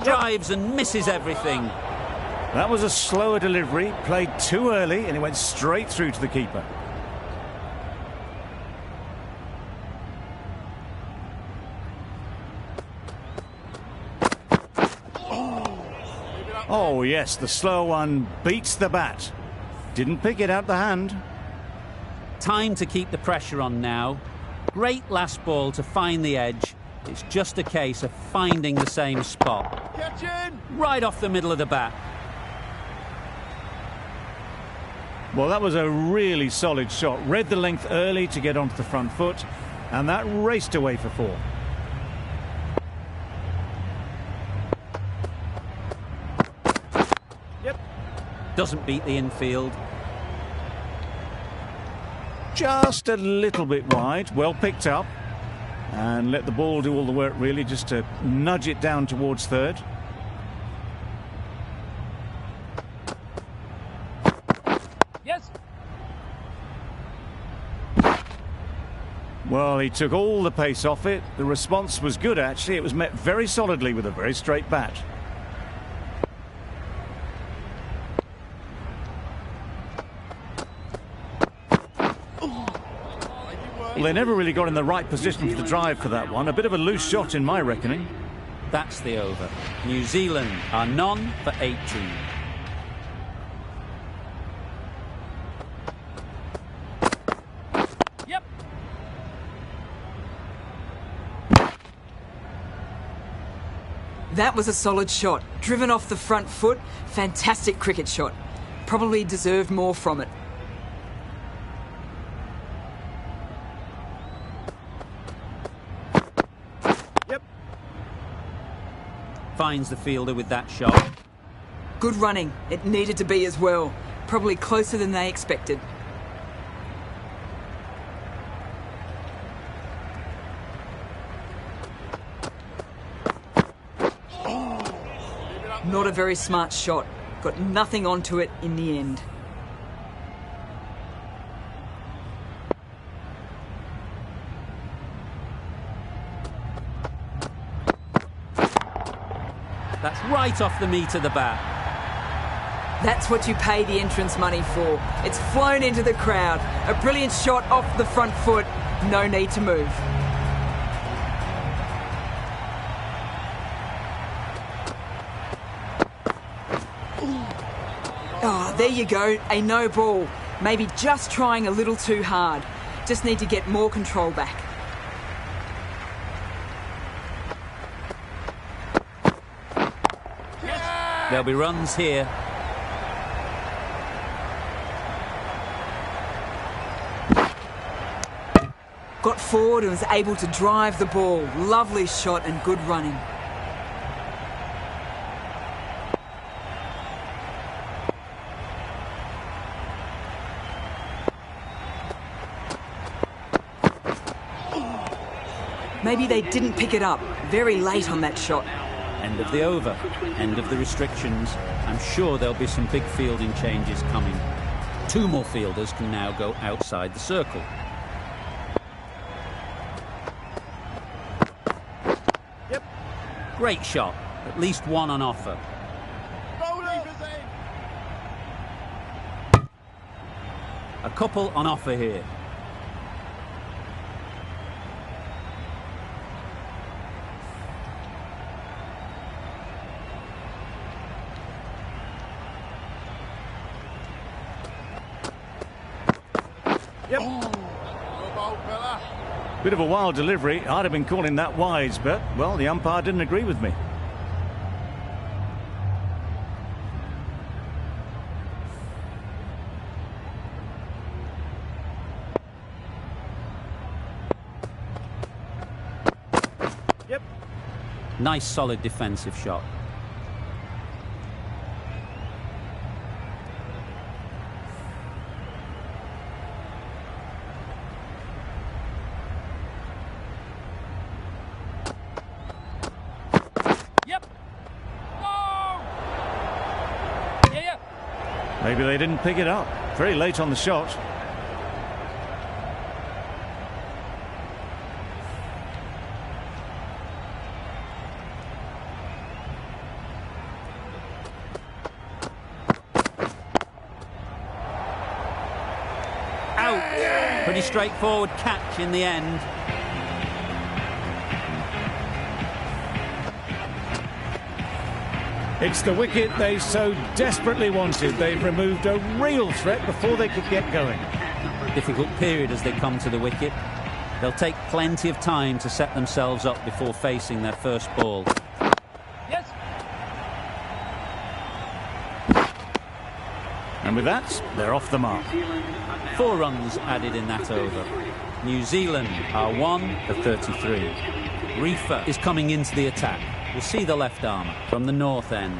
S1: Drives and misses everything.
S2: That was a slower delivery, played too early, and it went straight through to the keeper. Oh, yes, the slow one beats the bat. Didn't pick it out the hand.
S1: Time to keep the pressure on now. Great last ball to find the edge. It's just a case of finding the same spot.
S3: Catch in!
S1: Right off the middle of the bat.
S2: Well, that was a really solid shot. Read the length early to get onto the front foot, and that raced away for 4.
S3: Yep.
S1: Doesn't beat the infield.
S2: Just a little bit wide, well picked up, and let the ball do all the work really, just to nudge it down towards third.
S3: Yes.
S2: Well, he took all the pace off it. The response was good, actually. It was met very solidly with a very straight bat. Well, they never really got in the right position for the drive for that one. A bit of a loose shot in my reckoning.
S1: That's the over. New Zealand are none for 18.
S3: Yep.
S6: That was a solid shot. Driven off the front foot. Fantastic cricket shot. Probably deserved more from it.
S3: Yep.
S1: Finds the fielder with that shot.
S6: Good running. It needed to be as well. Probably closer than they expected. Not a very smart shot. Got nothing onto it in the end.
S1: That's right off the meat of the bat.
S6: That's what you pay the entrance money for. It's flown into the crowd. A brilliant shot off the front foot. No need to move. Oh, there you go. A no ball. Maybe just trying a little too hard. Just need to get more control back.
S1: There'll be runs here.
S6: Got forward and was able to drive the ball. Lovely shot and good running. Maybe they didn't pick it up. Very late on that shot.
S1: End of the over. End of the restrictions. I'm sure there'll be some big fielding changes coming. 2 more fielders can now go outside the circle.
S3: Yep.
S1: Great shot. At least one on offer. A couple on offer here.
S3: Yep.
S2: Bit of a wild delivery. I'd have been calling that wise, but, well, the umpire didn't agree with me.
S3: Yep.
S1: Nice solid defensive shot.
S3: Yep. Oh! Yeah.
S2: Maybe they didn't pick it up. Very late on the shot.
S1: Out. Pretty straightforward catch in the end.
S2: It's the wicket they so desperately wanted. They've removed a real threat before they could get going.
S1: Difficult period as they come to the wicket. They'll take plenty of time to set themselves up before facing their first ball.
S3: Yes.
S2: And with that, they're off the mark.
S1: 4 runs added in that over. New Zealand are 1 for 33. Reifer is coming into the attack. We'll see the left armour from the north end.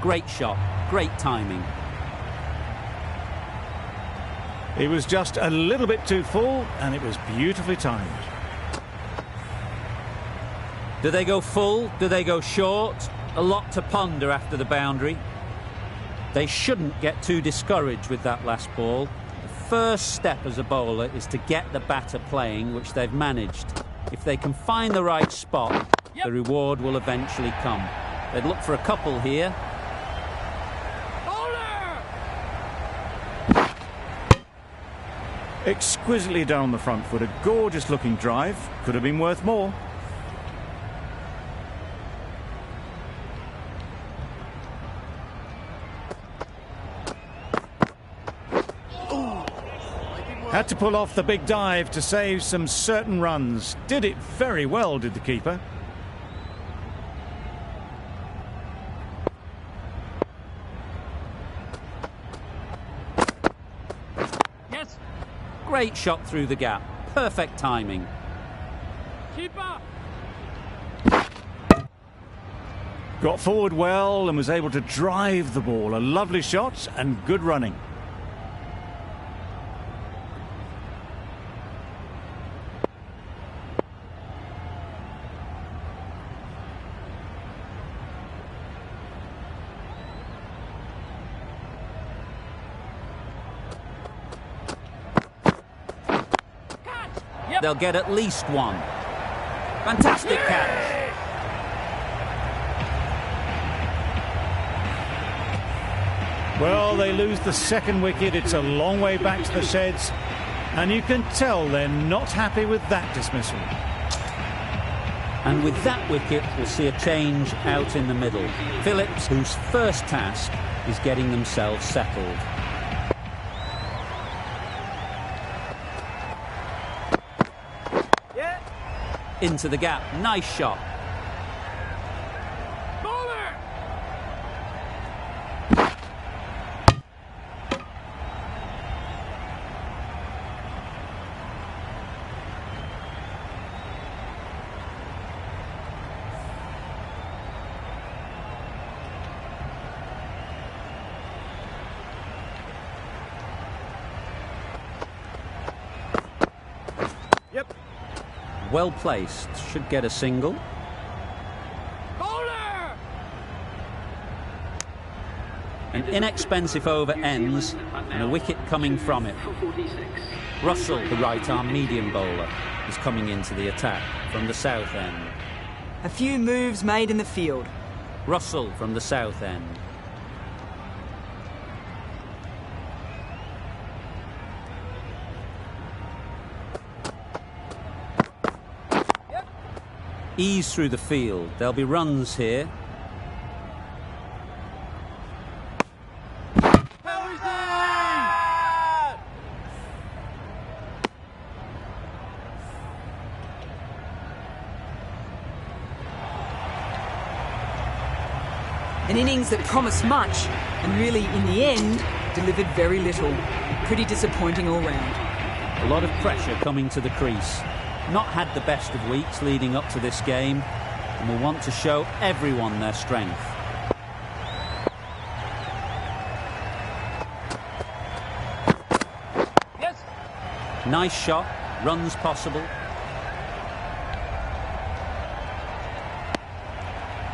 S1: Great shot, great timing.
S2: It was just a little bit too full, and it was beautifully timed.
S1: Do they go full? Do they go short? A lot to ponder after the boundary. They shouldn't get too discouraged with that last ball. The first step as a bowler is to get the batter playing, which they've managed. If they can find the right spot, the reward will eventually come. They'd look for a couple here.
S2: Exquisitely down the front foot, a gorgeous looking drive. Could have been worth more. Had to pull off the big dive to save some certain runs. Did it very well, did the keeper.
S3: Yes.
S1: Great shot through the gap. Perfect timing.
S3: Keeper.
S2: Got forward well and was able to drive the ball. A lovely shot and good running.
S1: They'll get at least one. Fantastic catch.
S2: Well, they lose the second wicket. It's a long way back to the sheds. And you can tell they're not happy with that dismissal.
S1: And with that wicket, we'll see a change out in the middle. Phillips, whose first task is getting themselves settled. Into the gap. Nice shot.
S3: Bowler. Yep.
S1: Well placed. Should get a single.
S3: Bowler.
S1: An inexpensive over ends and a wicket coming from it. Russell, the right-arm medium bowler, is coming into the attack from the south end.
S6: A few moves made in the field.
S1: Russell from the south end. Ease through the field. There'll be runs here.
S6: An innings that promised much and really, in the end, delivered very little. Pretty disappointing all round.
S1: A lot of pressure coming to the crease. Not had the best of weeks leading up to this game and will want to show everyone their strength.
S3: Yes.
S1: Nice shot, runs possible.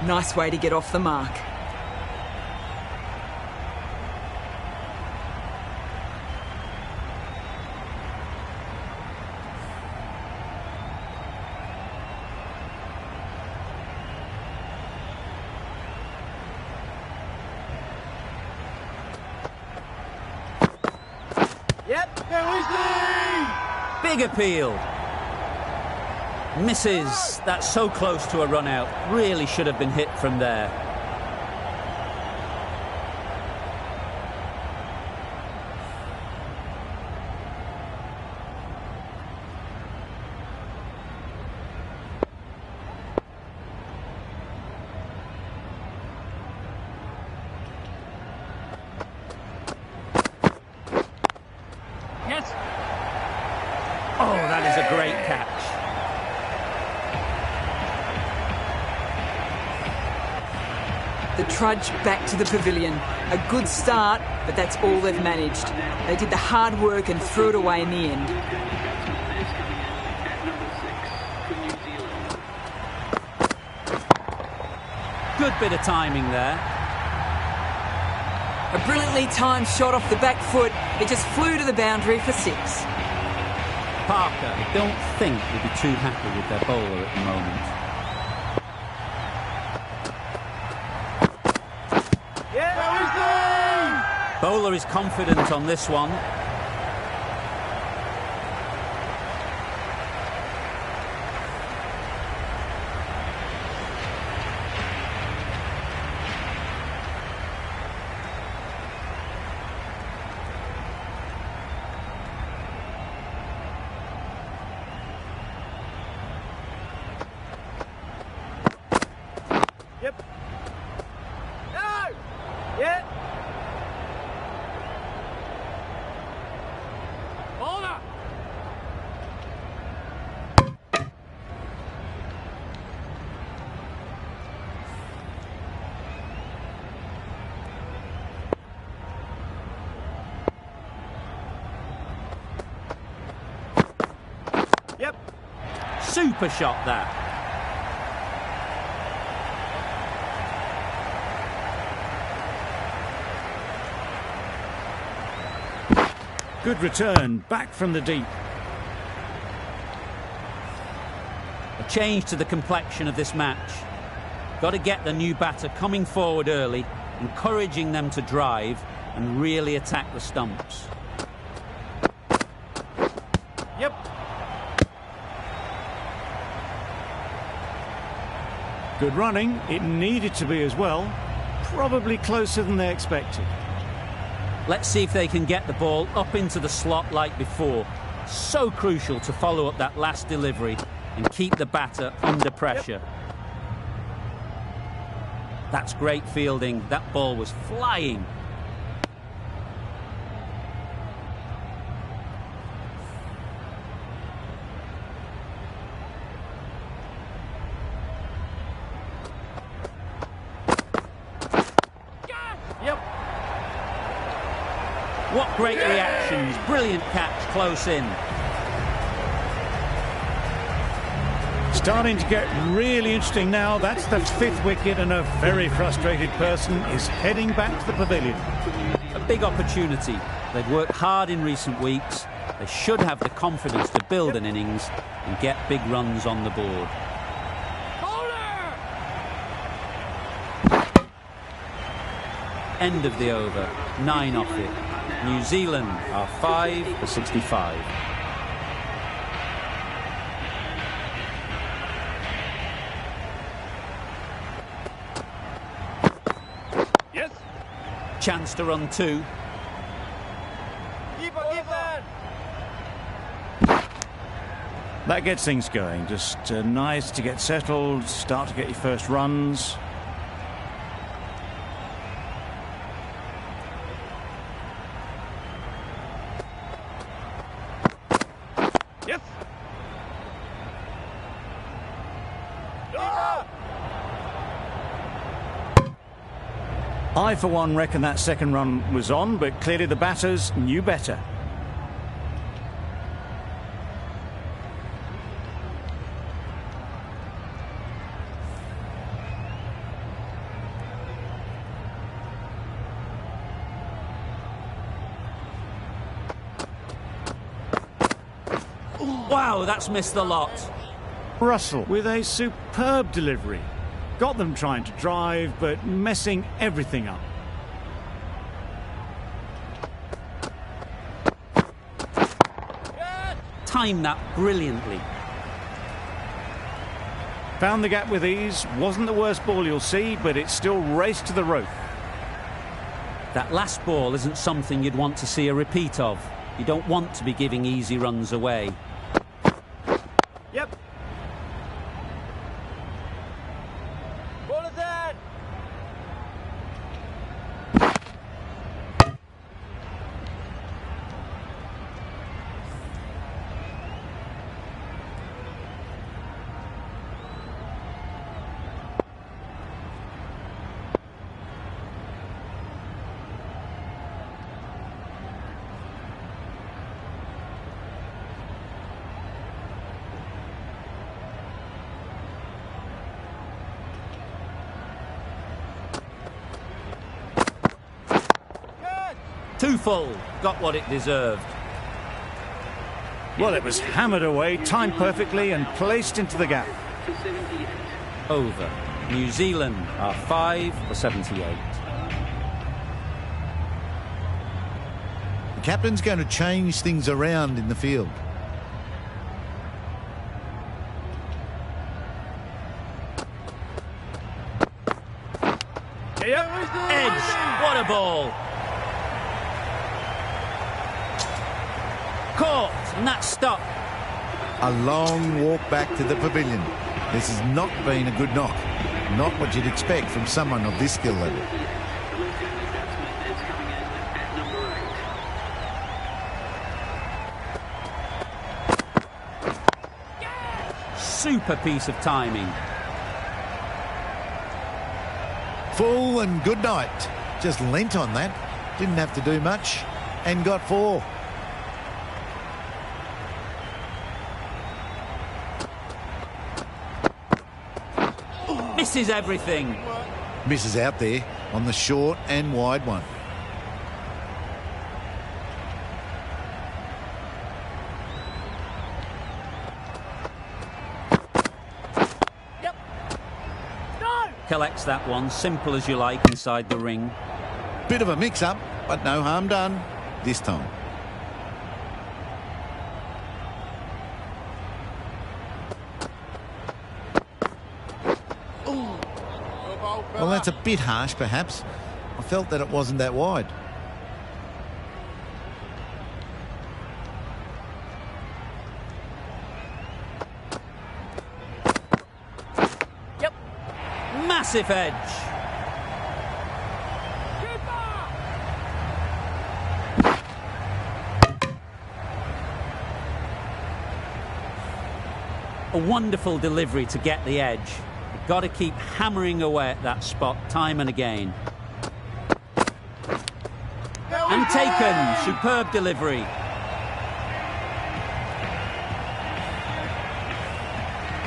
S6: Nice way to get off the mark.
S3: Yep.
S1: Big appeal. Misses. That's so close to a run out. Really should have been hit from there.
S3: Yes.
S1: Oh, that is a great catch.
S6: The trudge back to the pavilion. A good start, but that's all they've managed. They did the hard work and threw it away in the end.
S1: Good bit of timing there.
S6: A brilliantly timed shot off the back foot. It just flew to the boundary for 6.
S1: Parker, I don't think will be too happy with their bowler at the moment. Bowler is confident on this one.
S3: Yep. No. Yeah. Bowler. Yep.
S1: Super shot that.
S2: Good return, back from the deep.
S1: A change to the complexion of this match. Got to get the new batter coming forward early, encouraging them to drive and really attack the stumps.
S3: Yep.
S2: Good running, it needed to be as well. Probably closer than they expected.
S1: Let's see if they can get the ball up into the slot like before. So crucial to follow up that last delivery and keep the batter under pressure. That's great fielding. That ball was flying.
S3: Yep.
S1: What great reactions. Brilliant catch close in.
S2: Starting to get really interesting now. That's the 5th wicket and a very frustrated person is heading back to the pavilion.
S1: A big opportunity. They've worked hard in recent weeks. They should have the confidence to build an innings and get big runs on the board.
S3: Bowler.
S1: End of the over. 9 off it. New Zealand are 5 for 65.
S3: Yes.
S1: Chance to run 2.
S3: Keep on.
S2: That gets things going. Just nice to get settled, start to get your first runs.
S3: Yes.
S2: I, for one, reckon that second run was on, but clearly the batters knew better.
S1: Wow, that's missed the lot.
S2: Russell with a superb delivery. Got them trying to drive, but messing everything up.
S1: timed that brilliantly.
S2: Found the gap with ease. Wasn't the worst ball you'll see, but it still raced to the rope.
S1: That last ball isn't something you'd want to see a repeat of. You don't want to be giving easy runs away.
S3: Yep. Ball is in.
S1: Too full. Got what it deserved.
S2: Well, it was hammered away, timed perfectly and placed into the gap.
S7: For 78.
S1: Over. New Zealand are 5 for 78.
S4: The captain's going to change things around in the field.
S1: Edge. What a ball. Caught. And that's stopped.
S4: A long walk back to the pavilion. This has not been a good knock. Not what you'd expect from someone of this skill level.
S7: The left-handed batsman is coming in at number 8.
S1: Super piece of timing.
S4: Full and good night. Just leant on that. Didn't have to do much. And got 4.
S1: Misses everything.
S4: Misses out there on the short and wide one.
S1: Collects that one, simple as you like, inside the ring.
S4: Bit of a mix-up, but no harm done this time. Well, that's a bit harsh, perhaps. I felt that it wasn't that wide.
S1: Massive edge. A wonderful delivery to get the edge. You've got to keep hammering away at that spot time and again. And taken. Superb delivery.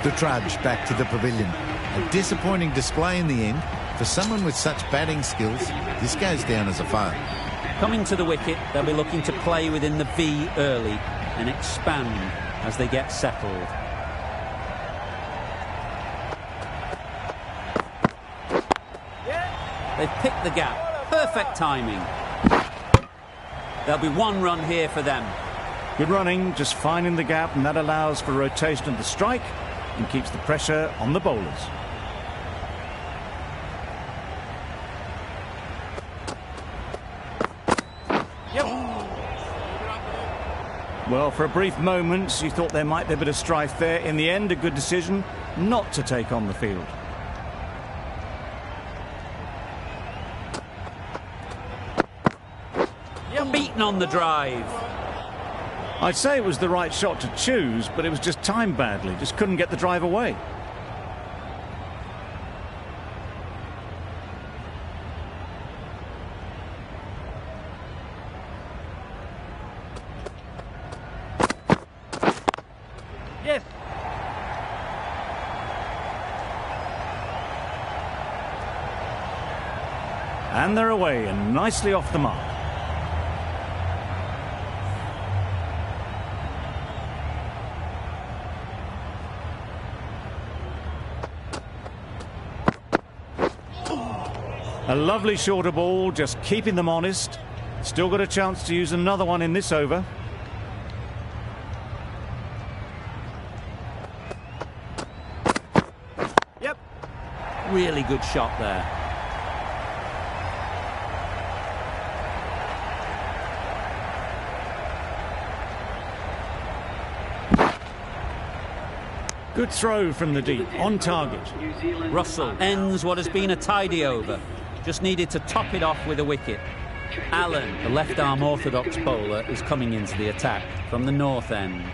S4: The trudge back to the pavilion. A disappointing display in the end. For someone with such batting skills, this goes down as a fail.
S1: Coming to the wicket, they'll be looking to play within the V early and expand as they get settled. They've picked the gap. Perfect timing. There'll be 1 run here for them.
S2: Good running, just finding the gap, and that allows for rotation of the strike and keeps the pressure on the bowlers. Well, for a brief moment, you thought there might be a bit of strife there. In the end, a good decision not to take on the field.
S1: Beaten on the drive.
S2: I'd say it was the right shot to choose, but it was just timed badly. Just couldn't get the drive away.
S3: Yes.
S2: And they're away and nicely off the mark. A lovely shorter ball, just keeping them honest. Still got a chance to use another one in this over.
S1: good shot there.
S2: Good throw from the deep, on target.
S7: New Zealand
S1: Russell ends what has been a tidy over. Just needed to top it off with a wicket. Allen, the left-arm orthodox bowler, is coming into the attack from the north end.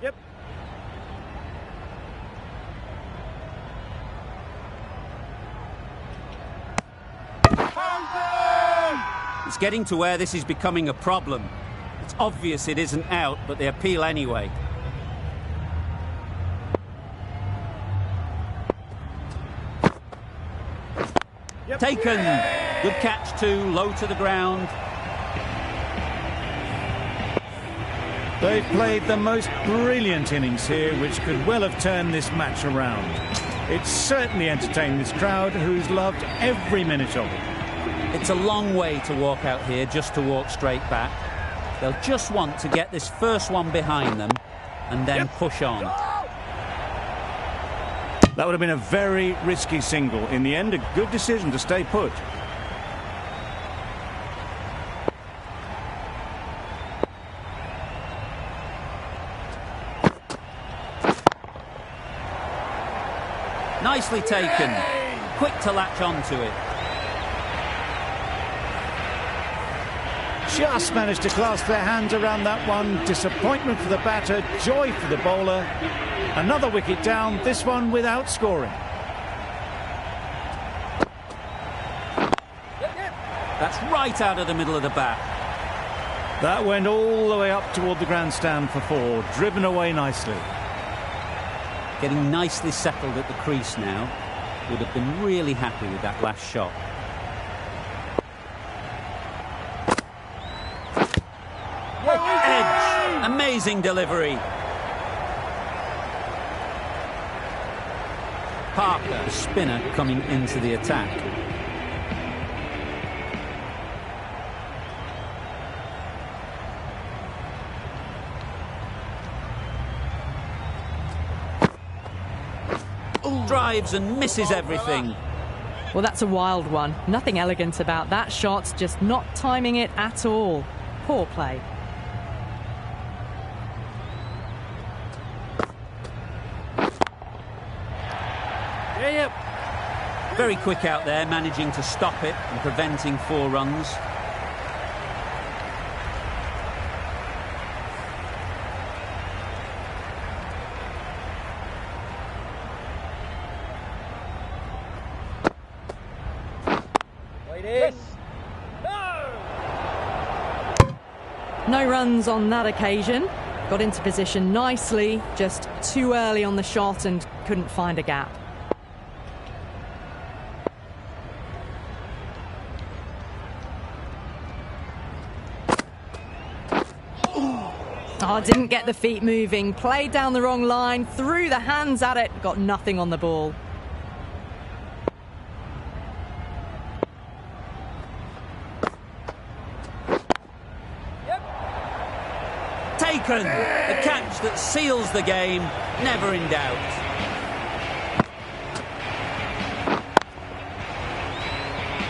S3: Yep.
S1: It's getting to where this is becoming a problem. It's obvious it isn't out, but they appeal anyway.
S3: Yep.
S1: Taken. Good catch too, low to the ground.
S2: They've played the most brilliant innings here, which could well have turned this match around. It's certainly entertained this crowd, who's loved every minute of it.
S1: It's a long way to walk out here just to walk straight back. They'll just want to get this first one behind them and then push on.
S2: That would have been a very risky single. In the end, a good decision to stay put.
S1: Nicely taken. Quick to latch onto it.
S2: Just managed to clasp their hands around that one. Disappointment for the batter, joy for the bowler. Another wicket down, this one without scoring.
S1: That's right out of the middle of the bat.
S2: That went all the way up toward the grandstand for four, driven away nicely.
S1: Getting nicely settled at the crease now. Would have been really happy with that last shot. Edge. Amazing delivery. Parker, the spinner, coming into the attack. Drives and misses everything.
S5: Well, that's a wild one. Nothing elegant about that shot, just not timing it at all. Poor play.
S3: Yep.
S1: Very quick out there, managing to stop it and preventing 4 runs.
S5: No runs on that occasion. Got into position nicely, just too early on the shot and couldn't find a gap. Oh, didn't get the feet moving, played down the wrong line, threw the hands at it, got nothing on the ball.
S1: Taken! The catch that seals the game, never in doubt.